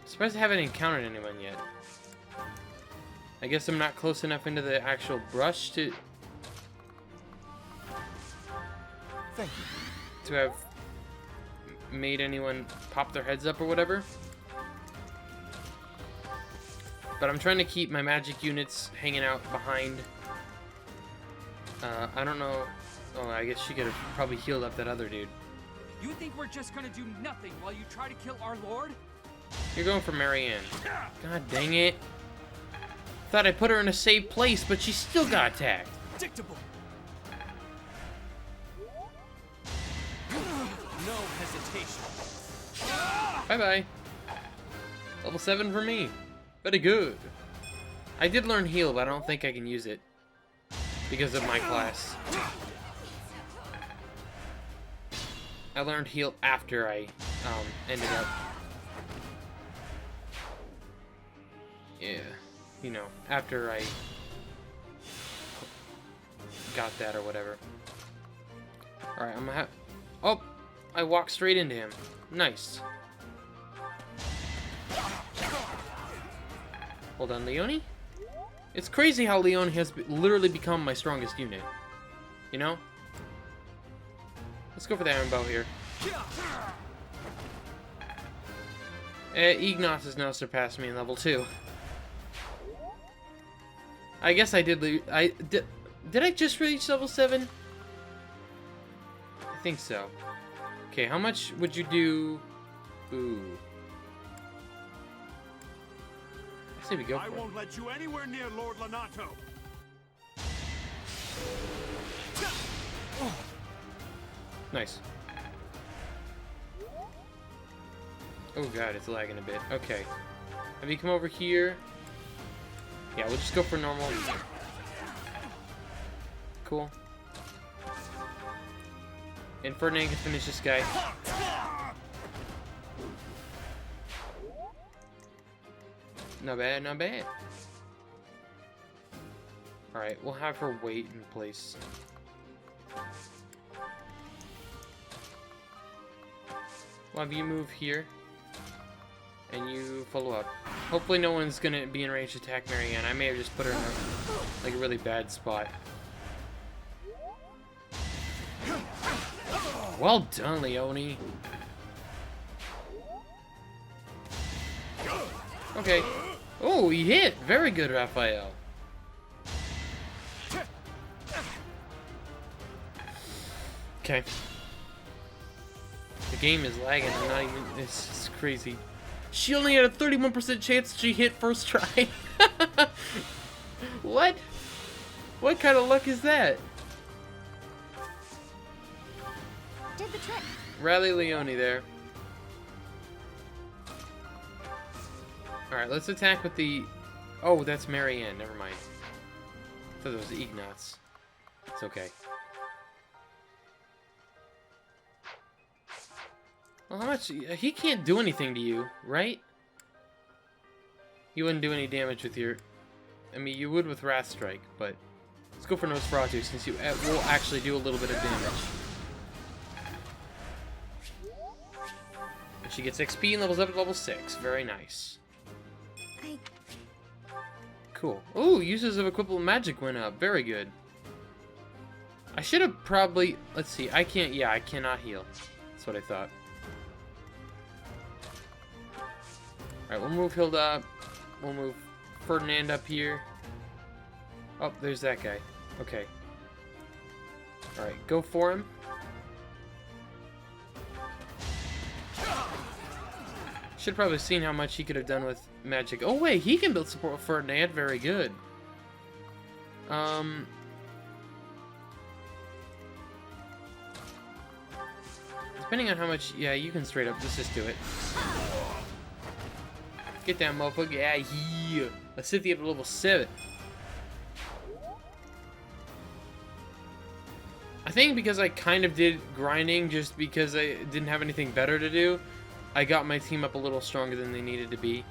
Surprised I haven't encountered anyone yet. I guess I'm not close enough into the actual brush to have made anyone pop their heads up or whatever. But I'm trying to keep my magic units hanging out behind. I don't know. Oh, I guess she could have probably healed up that other dude. You think we're just gonna do nothing while you try to kill our lord? You're going for Marianne. God dang it. Thought I put her in a safe place, but she still got attacked. Predictable. No hesitation. Bye-bye. Level 7 for me. Very good. I did learn heal, but I don't think I can use it because of my class. I learned heal after I ended up. Yeah, you know, after I got that or whatever. Alright, I'm gonna have. Oh! I walked straight into him. Nice. Hold on, Leone? It's crazy how Leone has literally become my strongest unit. You know? Let's go for the iron bow here. Ignace has now surpassed me in level 2. I guess I did lose. Did I just reach level 7? I think so. Okay, how much would you do? Ooh. I say we go for it. won't let you anywhere near Lord Lonato. Nice. Oh god, it's lagging a bit. Okay. Have you come over here? Yeah, we'll just go for normal. Cool. And Ferdinand can finish this guy. Not bad, not bad. Alright, we'll have her wait in place. We'll have you move here. And you follow up. Hopefully no one's gonna be in range to attack Marianne. I may have just put her in a really bad spot. Well done, Leone. Okay. Oh, he hit! Very good, Raphael. Okay. The game is lagging. I'm not even. It's crazy. She only had a 31% chance she hit first try. What? What kind of luck is that? Did the trick. Rally Leone there. Alright, let's attack with the... Oh, that's Marianne. Never mind. I thought it was Ignace. It's okay. Well, how much... He can't do anything to you, right? You wouldn't do any damage with your... I mean, you would with Wrath Strike, but... Let's go for Nosferatu, since you will actually do a little bit of damage. And she gets XP and levels up to level 6. Very nice. Cool. Ooh, uses of equivalent magic went up. Very good. I should have probably... Let's see. I can't... Yeah, I cannot heal. That's what I thought. Alright, we'll move Hilda up. We'll move Ferdinand up here. Oh, there's that guy. Okay. Alright, go for him. Should have probably seen how much he could have done with magic. Oh wait, he can build support with Ferdinand. Very good. Depending on how much... Yeah, you can straight up. Let's just do it. Get that motherfucker. Yeah. Let's hit the up to level 7. I think because I kind of did grinding just because I didn't have anything better to do, I got my team up a little stronger than they needed to be.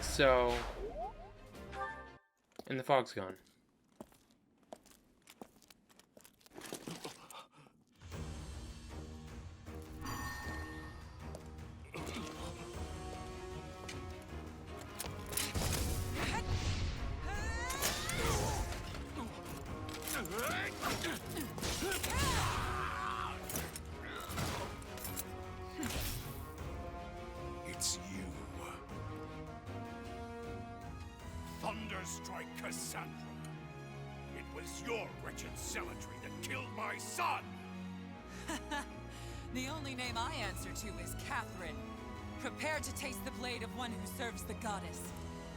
So... And the fog's gone. It's you. Thunderstrike Cassandra. It was your wretched zealotry that killed my son! The only name I answer to is Catherine. Prepare to taste the blade of one who serves the goddess.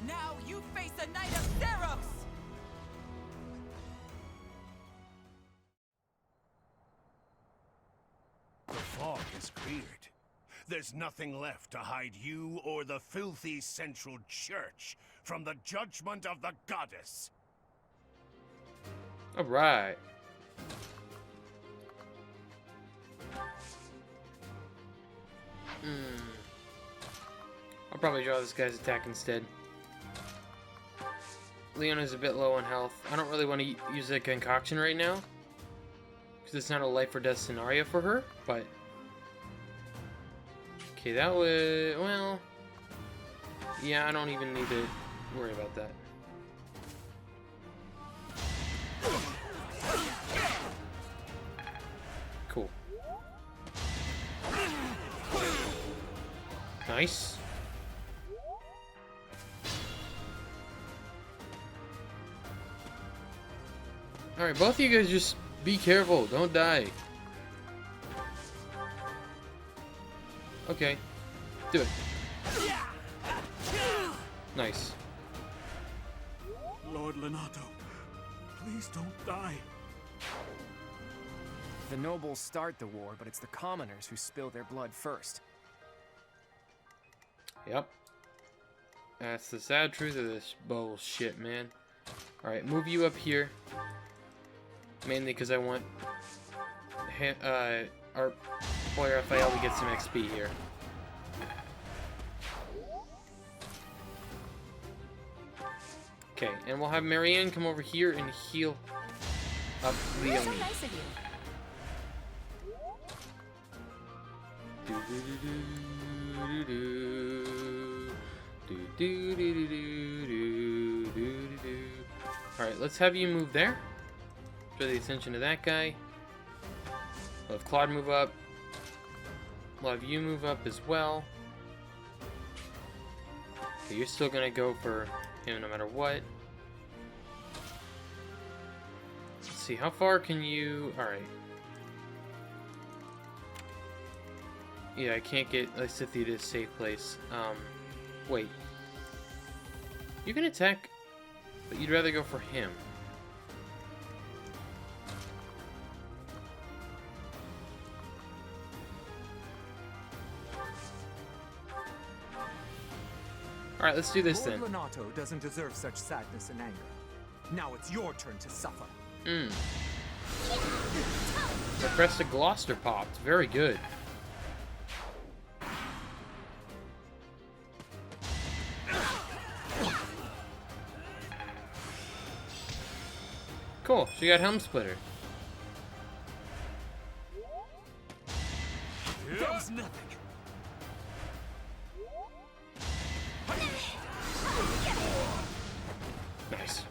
Now you face a Knight of Theros! The fog is cleared. There's nothing left to hide you or the filthy Central Church from the judgment of the goddess. All right. I'll probably draw this guy's attack instead. Leona's a bit low on health. I don't really want to use a concoction right now, because it's not a life or death scenario for her, but... Okay, that was... well... yeah, I don't even need to worry about that. Cool. Nice. Alright, both of you guys just be careful. Don't die. Okay. Do it. Nice. Lord Lenato, please don't die. The nobles start the war, but it's the commoners who spill their blood first. Yep. That's the sad truth of this bullshit, man. Alright, move you up here. Mainly because I want our boy Raphael to get some XP here. Okay, and we'll have Marianne come over here and heal up Leonie. So nice of you. Alright, let's have you move there. Draw the attention to that guy. We'll have Claude move up. We'll have you move up as well. Okay, you're still gonna go for him no matter what. Let's see, how far can you... Alright. Yeah, I can't get Lysithia to a safe place. Wait. You can attack, but you'd rather go for him. Alright, let's do this then. Lord Lenato doesn't deserve such sadness and anger. Now it's your turn to suffer. I pressed a Gloucester popped. Very good. Cool, she got Helm Splitter. That was nothing. Nice.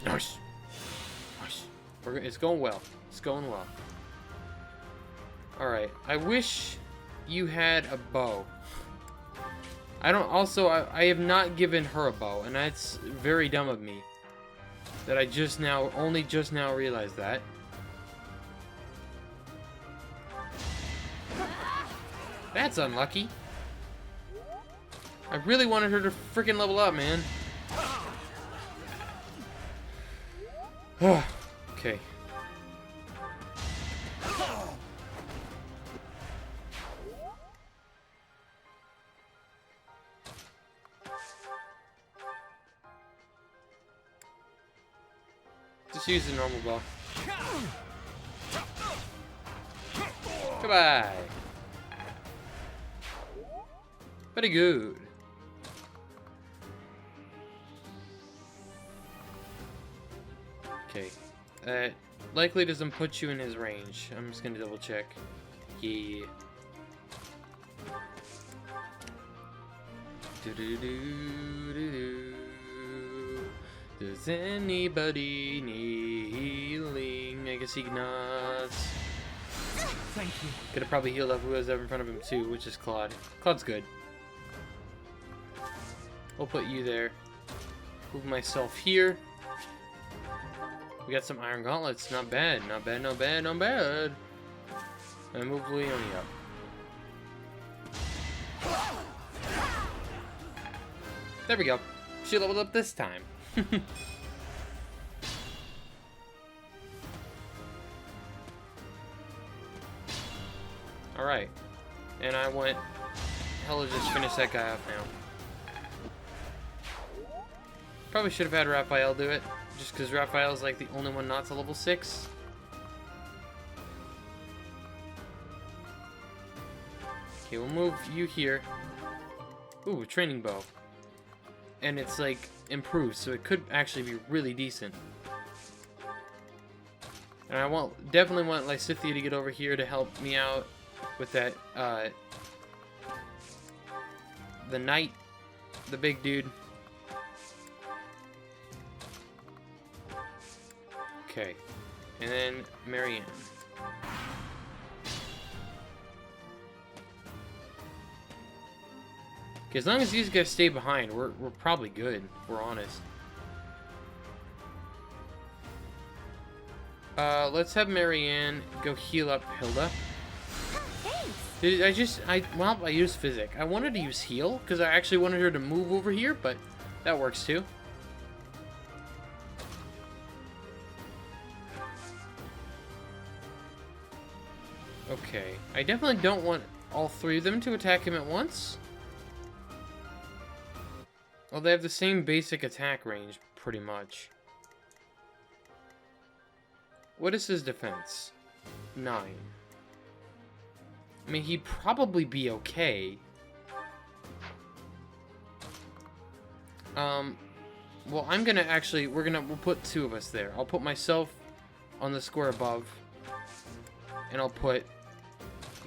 Nice. Nice. It's going well. It's going well. Alright, I wish you had a bow. I don't, also, I have not given her a bow, and that's very dumb of me. That I only just now realized that. That's unlucky. I really wanted her to freaking level up, man. Okay. Just use the normal ball. Goodbye. Very good. Okay. That likely doesn't put you in his range. I'm just gonna double check. Yeah. Does anybody need healing? I guess he does. Thank you. Could have probably healed up who was up in front of him too, which is Claude. Claude's good. We'll put you there. Move myself here. We got some iron gauntlets. Not bad. Not bad. Not bad. Not bad. And move Leone up. There we go. She leveled up this time. Alright. And I went... Hella just finish that guy off now. Probably should have had Raphael do it. Just because Raphael's like the only one not to level 6. Okay, we'll move you here. Ooh, a training bow. And it's like improved, so it could actually be really decent. And I definitely want Lysithea to get over here to help me out with that, the knight, the big dude. Okay, and then Marianne. Okay, as long as these guys stay behind, we're probably good, if we're honest. Let's have Marianne go heal up Hilda. Well, I used Physic. I wanted to use Heal, because I actually wanted her to move over here, but that works too. Okay, I definitely don't want all three of them to attack him at once. Well, they have the same basic attack range, pretty much. What is his defense? 9. I mean, he'd probably be okay. Well, I'm gonna actually, we'll put 2 of us there. I'll put myself on the square above. And I'll put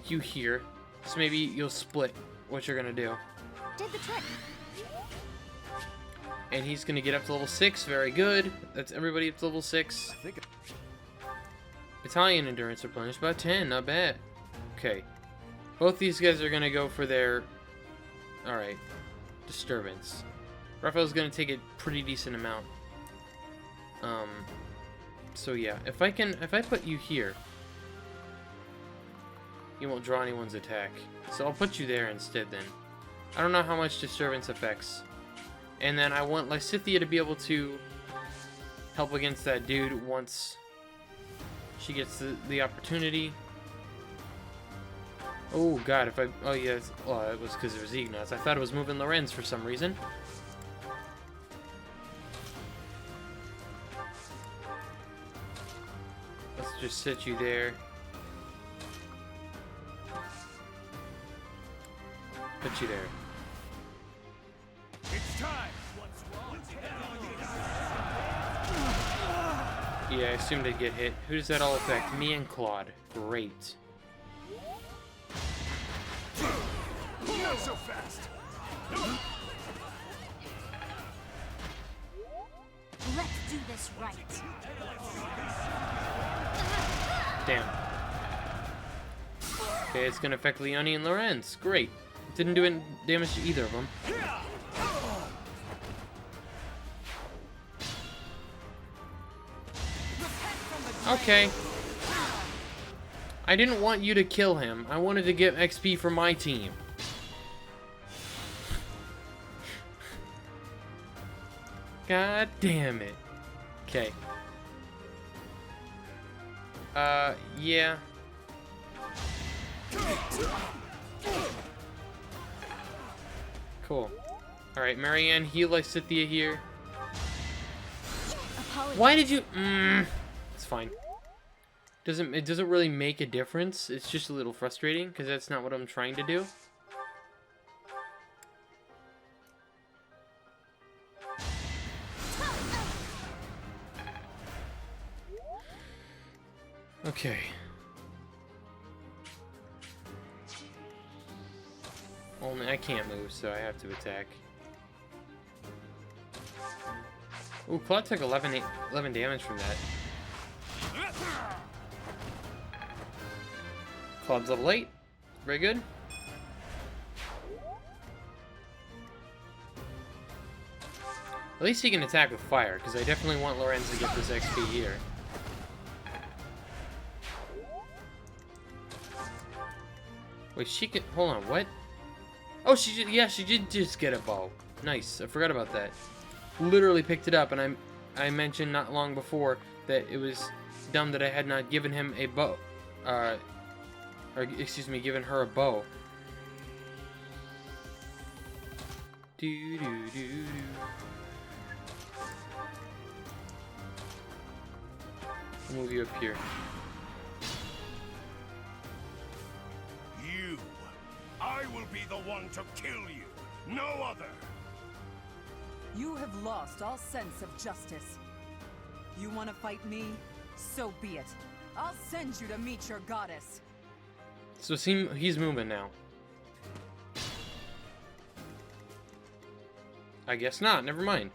you here. So maybe you'll split what you're gonna do. Did the trick. And he's gonna get up to level 6. Very good. That's everybody up to level 6. Italian endurance replenished by 10. Not bad. Okay. Both these guys are gonna go for their... Alright. Disturbance. Raphael's gonna take a pretty decent amount. So yeah. If I put you here, you won't draw anyone's attack. So I'll put you there instead then. I don't know how much disturbance affects. And then I want Lysithea to be able to help against that dude once she gets the opportunity. Oh god, oh yeah, well, it was because it was Ignaz. I thought it was moving Lorenz for some reason. Let's just sit you there. Put you there. It's time. Yeah, I assumed I'd get hit. Who does that all affect? Me and Claude. Great. Not so fast. Let's do this right. Damn. Okay, it's gonna affect Leone and Lorenz. Great. Didn't do any damage to either of them. Okay. I didn't want you to kill him. I wanted to get XP for my team. God damn it. Okay. Yeah. Cool. Alright, Marianne, heal Lysithea here. Why did you... It's fine. It doesn't really make a difference. It's just a little frustrating, because that's not what I'm trying to do. Okay. Only I can't move, so I have to attack. Ooh, Claude took 11 damage from that. Claude's level 8. Very good. At least he can attack with fire, because I definitely want Lorenz to get this XP here. Wait, she can... Hold on, what? Oh, she did just get a bow. Nice, I forgot about that. Literally picked it up, and I mentioned not long before that it was dumb that I had not given him a bow. Or, excuse me, given her a bow. I'll move you up here. You. I will be the one to kill you. No other. You have lost all sense of justice. You want to fight me? So be it. I'll send you to meet your goddess. So he's moving now. I guess not, never mind.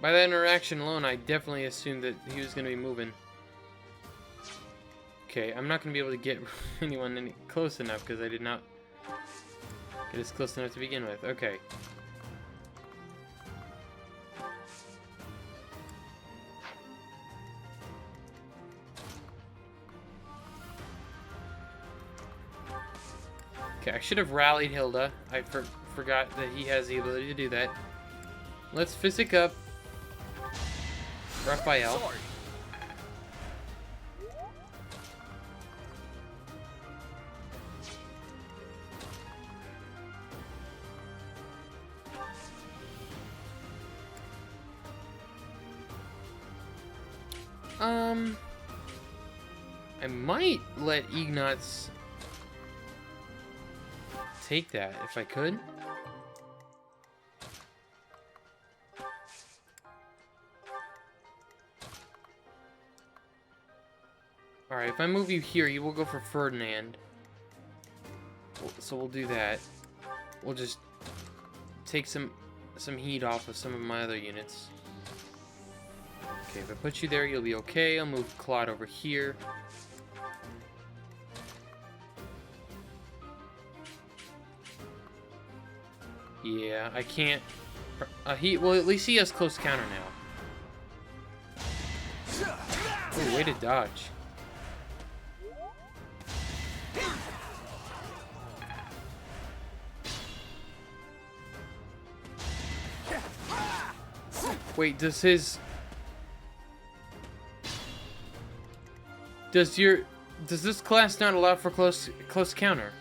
By that interaction alone, I definitely assumed that he was going to be moving. Okay, I'm not going to be able to get anyone any close enough because I did not get as close enough to begin with. Okay. Okay, I should have rallied Hilda. I forgot that he has the ability to do that. Let's physic up Raphael. Sorry. I might let Ignatz take that if I could. Alright, if I move you here, you will go for Ferdinand. So we'll do that. We'll just take some heat off of some of my other units. Okay, if I put you there, you'll be okay. I'll move Claude over here. Yeah, I can't... well, at least he has close counter now. Oh, way to dodge. Wait, does his... Does this class not allow for close counter?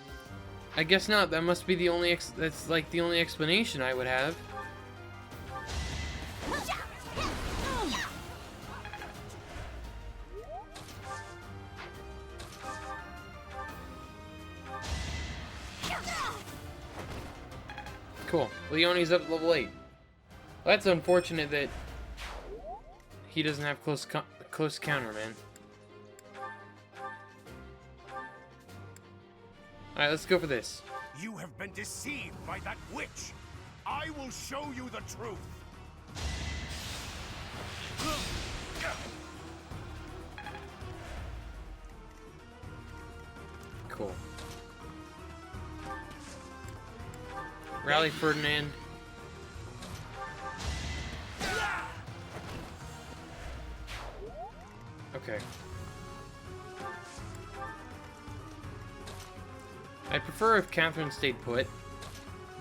I guess not. That must be the only that's like the only explanation I would have. Cool. Leone's up at level 8. Well, that's unfortunate that he doesn't have close counter, man. Alright, let's go for this. You have been deceived by that witch. I will show you the truth. Cool. Rally Ferdinand. Okay. I prefer if Catherine stayed put,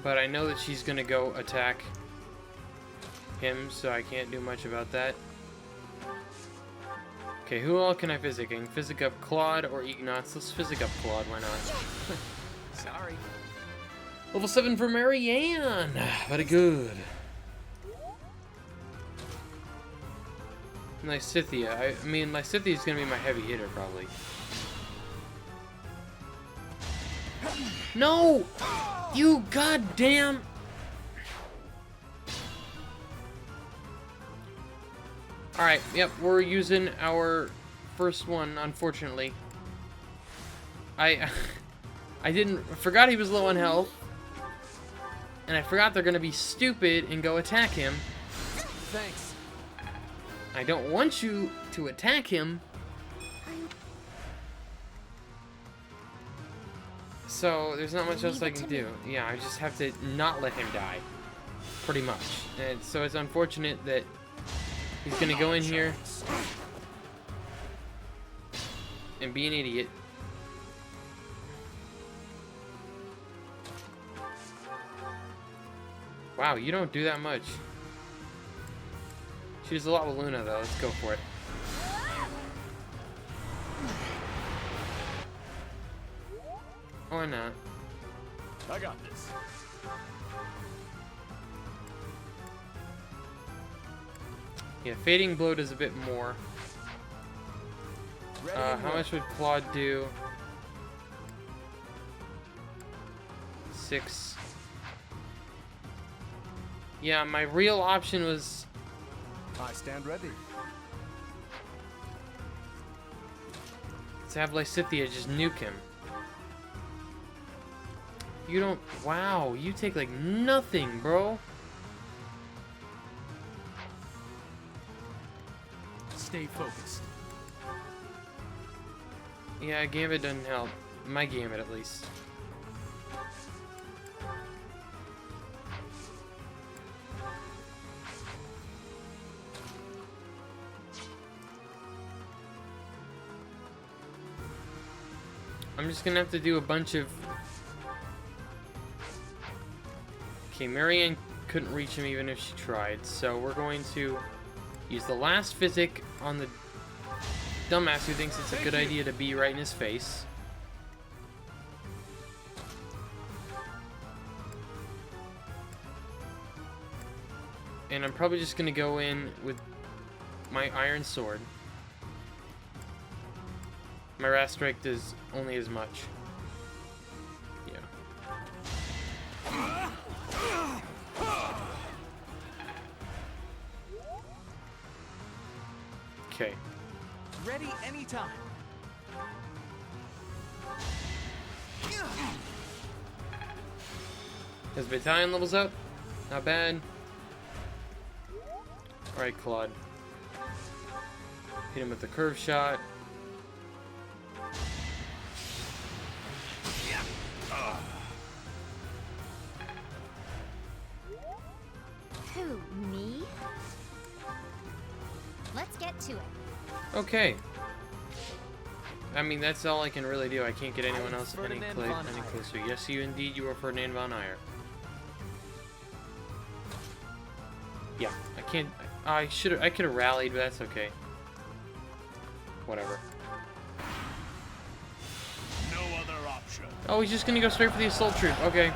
but I know that she's gonna go attack him, so I can't do much about that. Okay, who all can I physic? I can physic up Claude or Ignatz. Let's physic up Claude, why not? Sorry. Level 7 for Marianne! Very good. Lysithea. I mean, Lysithia's gonna be my heavy hitter, probably. No! You goddamn... Alright, yep, we're using our first one, unfortunately. I forgot he was low on health. And I forgot they're gonna be stupid and go attack him. Thanks. I don't want you to attack him. So there's not much else I can do. Yeah, I just have to not let him die, pretty much. And so it's unfortunate that he's gonna go in here and be an idiot. Wow, you don't do that much. She does a lot with Luna, though. Let's go for it. Or not. I got this. Yeah, Fading Blow does a bit more. How much would Claude do? 6. Yeah, my real option was... I stand ready. to have Lysithea just nuke him. You don't... Wow, you take like nothing, bro. Stay focused. Yeah, Gambit doesn't help. My Gambit, at least. I'm just gonna have to do a bunch of... Okay, Marianne couldn't reach him even if she tried, so we're going to use the last physic on the dumbass who thinks it's a good idea to be right in his face. And I'm probably just gonna go in with my Iron Sword. My Wrath Strike does only as much. Yeah. Okay. Ready anytime. His battalion levels up. Not bad. Alright, Claude. Hit him with the curve shot. Who, me? Let's get to it. Okay. I mean, that's all I can really do. I can't get anyone else any closer. Yes, you indeed, you are Ferdinand von Ayer. Yeah, I can't... I could have rallied, but that's okay. Whatever. No other option. Oh, he's just gonna go straight for the assault troop. Okay.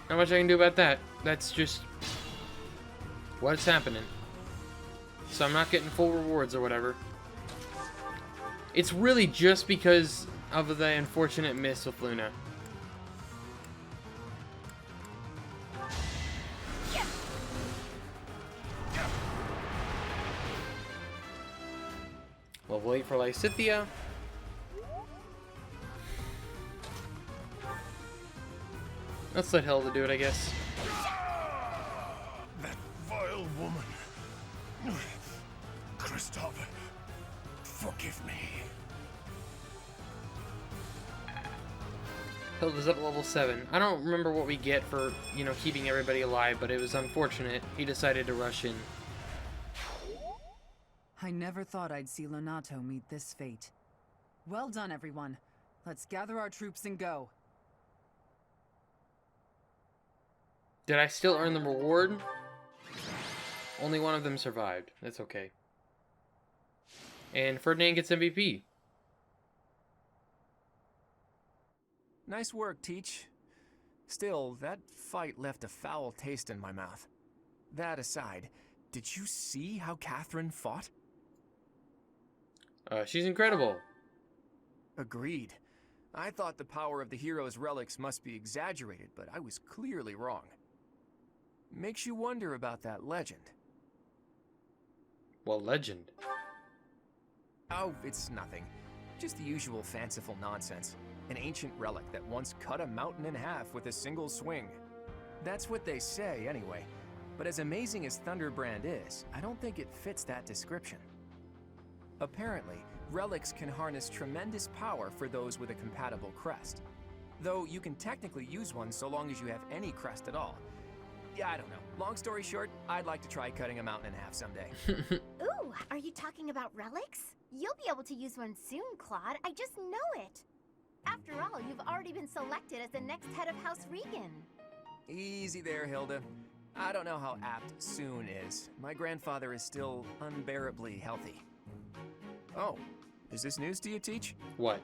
Not much I can do about that. That's just what's happening. So I'm not getting full rewards or whatever. It's really just because of the unfortunate miss with Luna. We'll wait for Lysithea. Let's let Hilda do it, I guess. That vile woman. Christoph, forgive me. Hilda's up at level 7. I don't remember what we get for, you know, keeping everybody alive, but it was unfortunate. He decided to rush in. I never thought I'd see Lonato meet this fate. Well done, everyone. Let's gather our troops and go. Did I still earn the reward? Only one of them survived. That's okay. And Ferdinand gets MVP. Nice work, Teach. Still, that fight left a foul taste in my mouth. That aside, did you see how Catherine fought? She's incredible. Agreed. I thought the power of the hero's relics must be exaggerated, but I was clearly wrong. Makes you wonder about that legend. Well, legend? Oh, it's nothing. Just the usual fanciful nonsense. An ancient relic that once cut a mountain in half with a single swing. That's what they say, anyway. But as amazing as Thunderbrand is, I don't think it fits that description. Apparently, Relics can harness tremendous power for those with a compatible crest. Though you can technically use one so long as you have any crest at all. Yeah, I don't know. Long story short, I'd like to try cutting a mountain in half someday. Ooh, are you talking about relics? You'll be able to use one soon, Claude. I just know it. After all, you've already been selected as the next head of House Regan. Easy there, Hilda. I don't know how apt soon is. My grandfather is still unbearably healthy. Oh, is this news to you, Teach? What?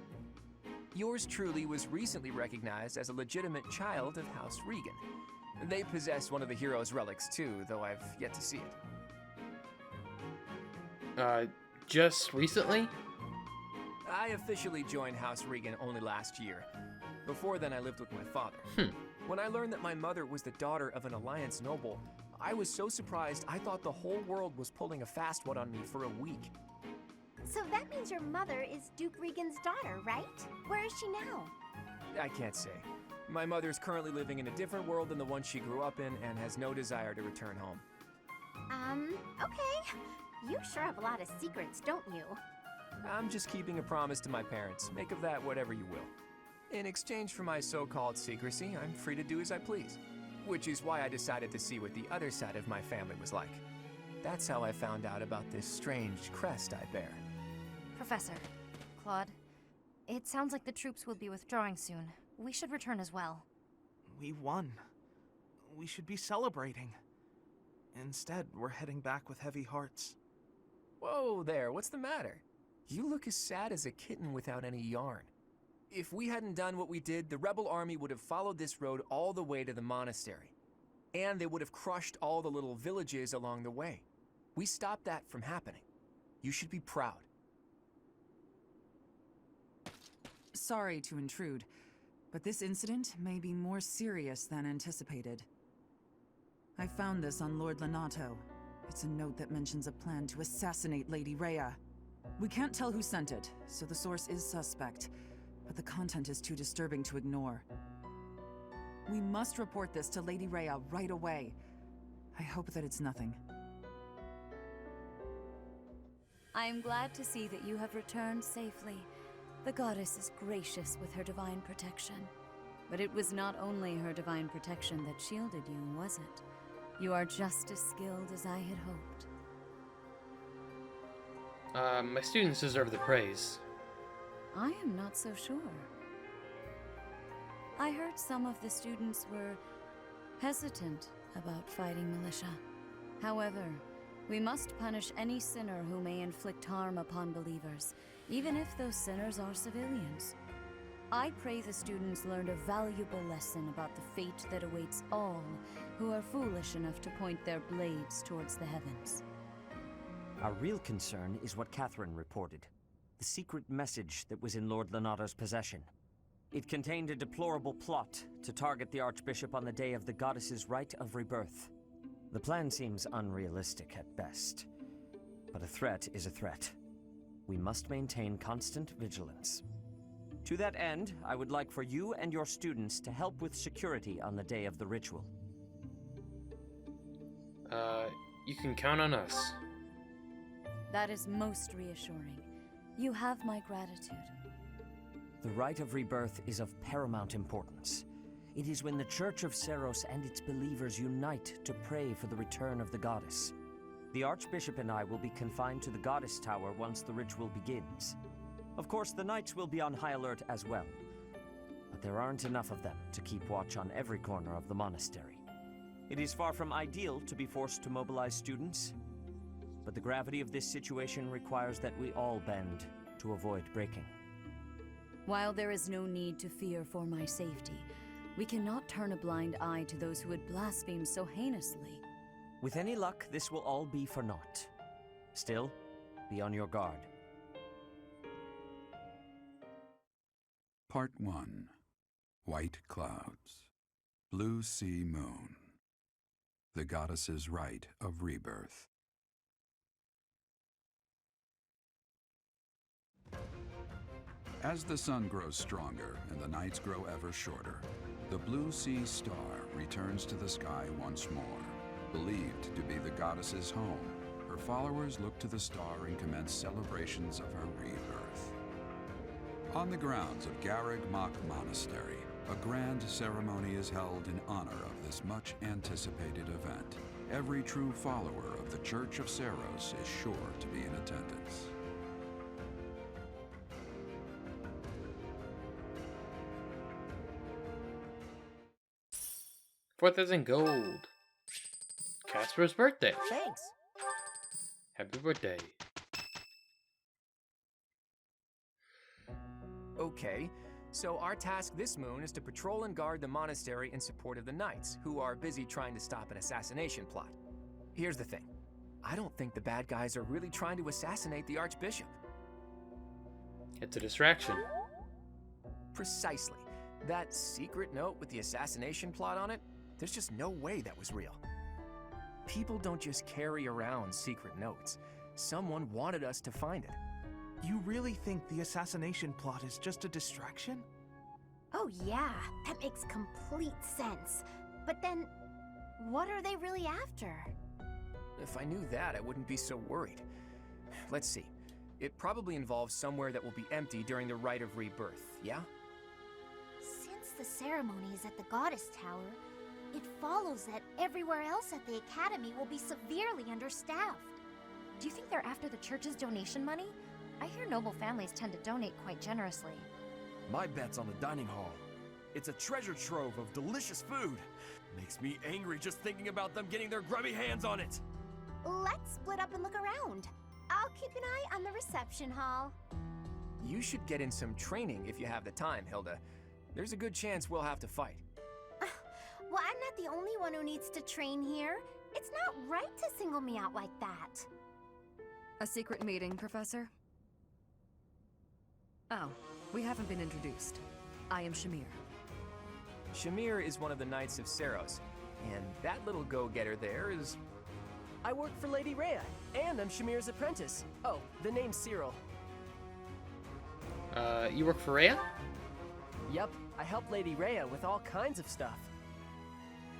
Yours truly was recently recognized as a legitimate child of House Regan. They possess one of the hero's relics too, though I've yet to see it. Just recently? I officially joined House Regan only last year. Before then, I lived with my father. When I learned that my mother was the daughter of an Alliance noble, I was so surprised I thought the whole world was pulling a fast one on me for a week. So that means your mother is Duke Regan's daughter, right? Where is she now? I can't say. My mother's currently living in a different world than the one she grew up in and has no desire to return home. Okay. You sure have a lot of secrets, don't you? I'm just keeping a promise to my parents. Make of that whatever you will. In exchange for my so-called secrecy, I'm free to do as I please. Which is why I decided to see what the other side of my family was like. That's how I found out about this strange crest I bear. Professor, Claude, it sounds like the troops will be withdrawing soon. We should return as well. We won. We should be celebrating. Instead, we're heading back with heavy hearts. Whoa there, what's the matter? You look as sad as a kitten without any yarn. If we hadn't done what we did, the rebel army would have followed this road all the way to the monastery. And they would have crushed all the little villages along the way. We stopped that from happening. You should be proud. Sorry to intrude, but this incident may be more serious than anticipated. I found this on Lord Lenato. It's a note that mentions a plan to assassinate Lady Rhea. We can't tell who sent it, so the source is suspect, but the content is too disturbing to ignore. We must report this to Lady Rhea right away. I hope that it's nothing. I am glad to see that you have returned safely. The goddess is gracious with her divine protection. But it was not only her divine protection that shielded you, was it? You are just as skilled as I had hoped. My students deserve the praise. I am not so sure. I heard some of the students were hesitant about fighting militia. However, we must punish any sinner who may inflict harm upon believers, even if those sinners are civilians. I pray the students learned a valuable lesson about the fate that awaits all who are foolish enough to point their blades towards the heavens. Our real concern is what Catherine reported. The secret message that was in Lord Lenato's possession. It contained a deplorable plot to target the Archbishop on the day of the goddess's rite of rebirth. The plan seems unrealistic at best, but a threat is a threat. We must maintain constant vigilance. To that end, I would like for you and your students to help with security on the day of the ritual. You can count on us. That is most reassuring. You have my gratitude. The rite of rebirth is of paramount importance. It is when the Church of Seros and its believers unite to pray for the return of the goddess. The Archbishop and I will be confined to the Goddess Tower once the ritual begins. Of course, the Knights will be on high alert as well, but there aren't enough of them to keep watch on every corner of the monastery. It is far from ideal to be forced to mobilize students, but the gravity of this situation requires that we all bend to avoid breaking. While there is no need to fear for my safety, we cannot turn a blind eye to those who would blaspheme so heinously. With any luck, this will all be for naught. Still, be on your guard. Part 1. White Clouds. Blue Sea Moon. The Goddess's Rite of Rebirth. As the sun grows stronger and the nights grow ever shorter, the Blue Sea Star returns to the sky once more, believed to be the goddess's home, her followers look to the star and commence celebrations of her rebirth. On the grounds of Garreg Mach Monastery, a grand ceremony is held in honor of this much-anticipated event. Every true follower of the Church of Seiros is sure to be in attendance. $4,000 gold. Casper's birthday. Thanks. Happy birthday. Okay, so our task this moon is to patrol and guard the monastery in support of the knights, who are busy trying to stop an assassination plot. Here's the thing. I don't think the bad guys are really trying to assassinate the Archbishop. It's a distraction. Precisely. That secret note with the assassination plot on it, there's just no way that was real. People don't just carry around secret notes. Someone wanted us to find it. You really think the assassination plot is just a distraction? Oh yeah, that makes complete sense. But then, what are they really after? If I knew that, I wouldn't be so worried. Let's see. It probably involves somewhere that will be empty during the Rite of Rebirth, yeah? Since the ceremony is at the Goddess Tower, it follows that everywhere else at the Academy will be severely understaffed. Do you think they're after the church's donation money? I hear noble families tend to donate quite generously. My bet's on the dining hall. It's a treasure trove of delicious food. Makes me angry just thinking about them getting their grubby hands on it. Let's split up and look around. I'll keep an eye on the reception hall. You should get in some training if you have the time, Hilda. There's a good chance we'll have to fight. Well, I'm not the only one who needs to train here. It's not right to single me out like that. A secret meeting, Professor? Oh, we haven't been introduced. I am Shamir. Shamir is one of the Knights of Seiros, and that little go-getter there is... I work for Lady Rhea, and I'm Shamir's apprentice. Oh, the name's Cyril. You work for Rhea? Yep, I help Lady Rhea with all kinds of stuff.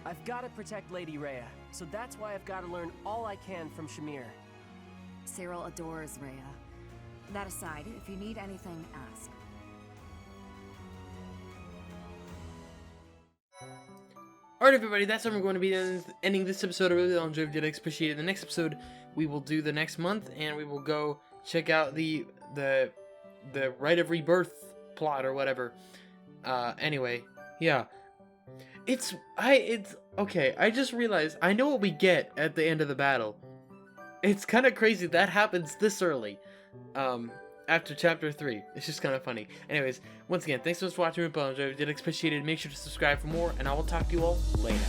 I've got to protect Lady Rhea, so that's why I've got to learn all I can from Shamir. Cyril adores Rhea. That aside, if you need anything, ask. Alright everybody, that's how we're going to be ending this episode. I really enjoyed it. I appreciate it. The next episode we will do the next month, and we will go check out the Rite of Rebirth plot or whatever. Anyway, yeah. It's okay, I just realized I know what we get at the end of the battle. It's kind of crazy that happens this early. After chapter 3. It's just kind of funny. Anyways, once again, thanks so much for watching. If you did appreciate it, make sure to subscribe for more, and I will talk to you all later.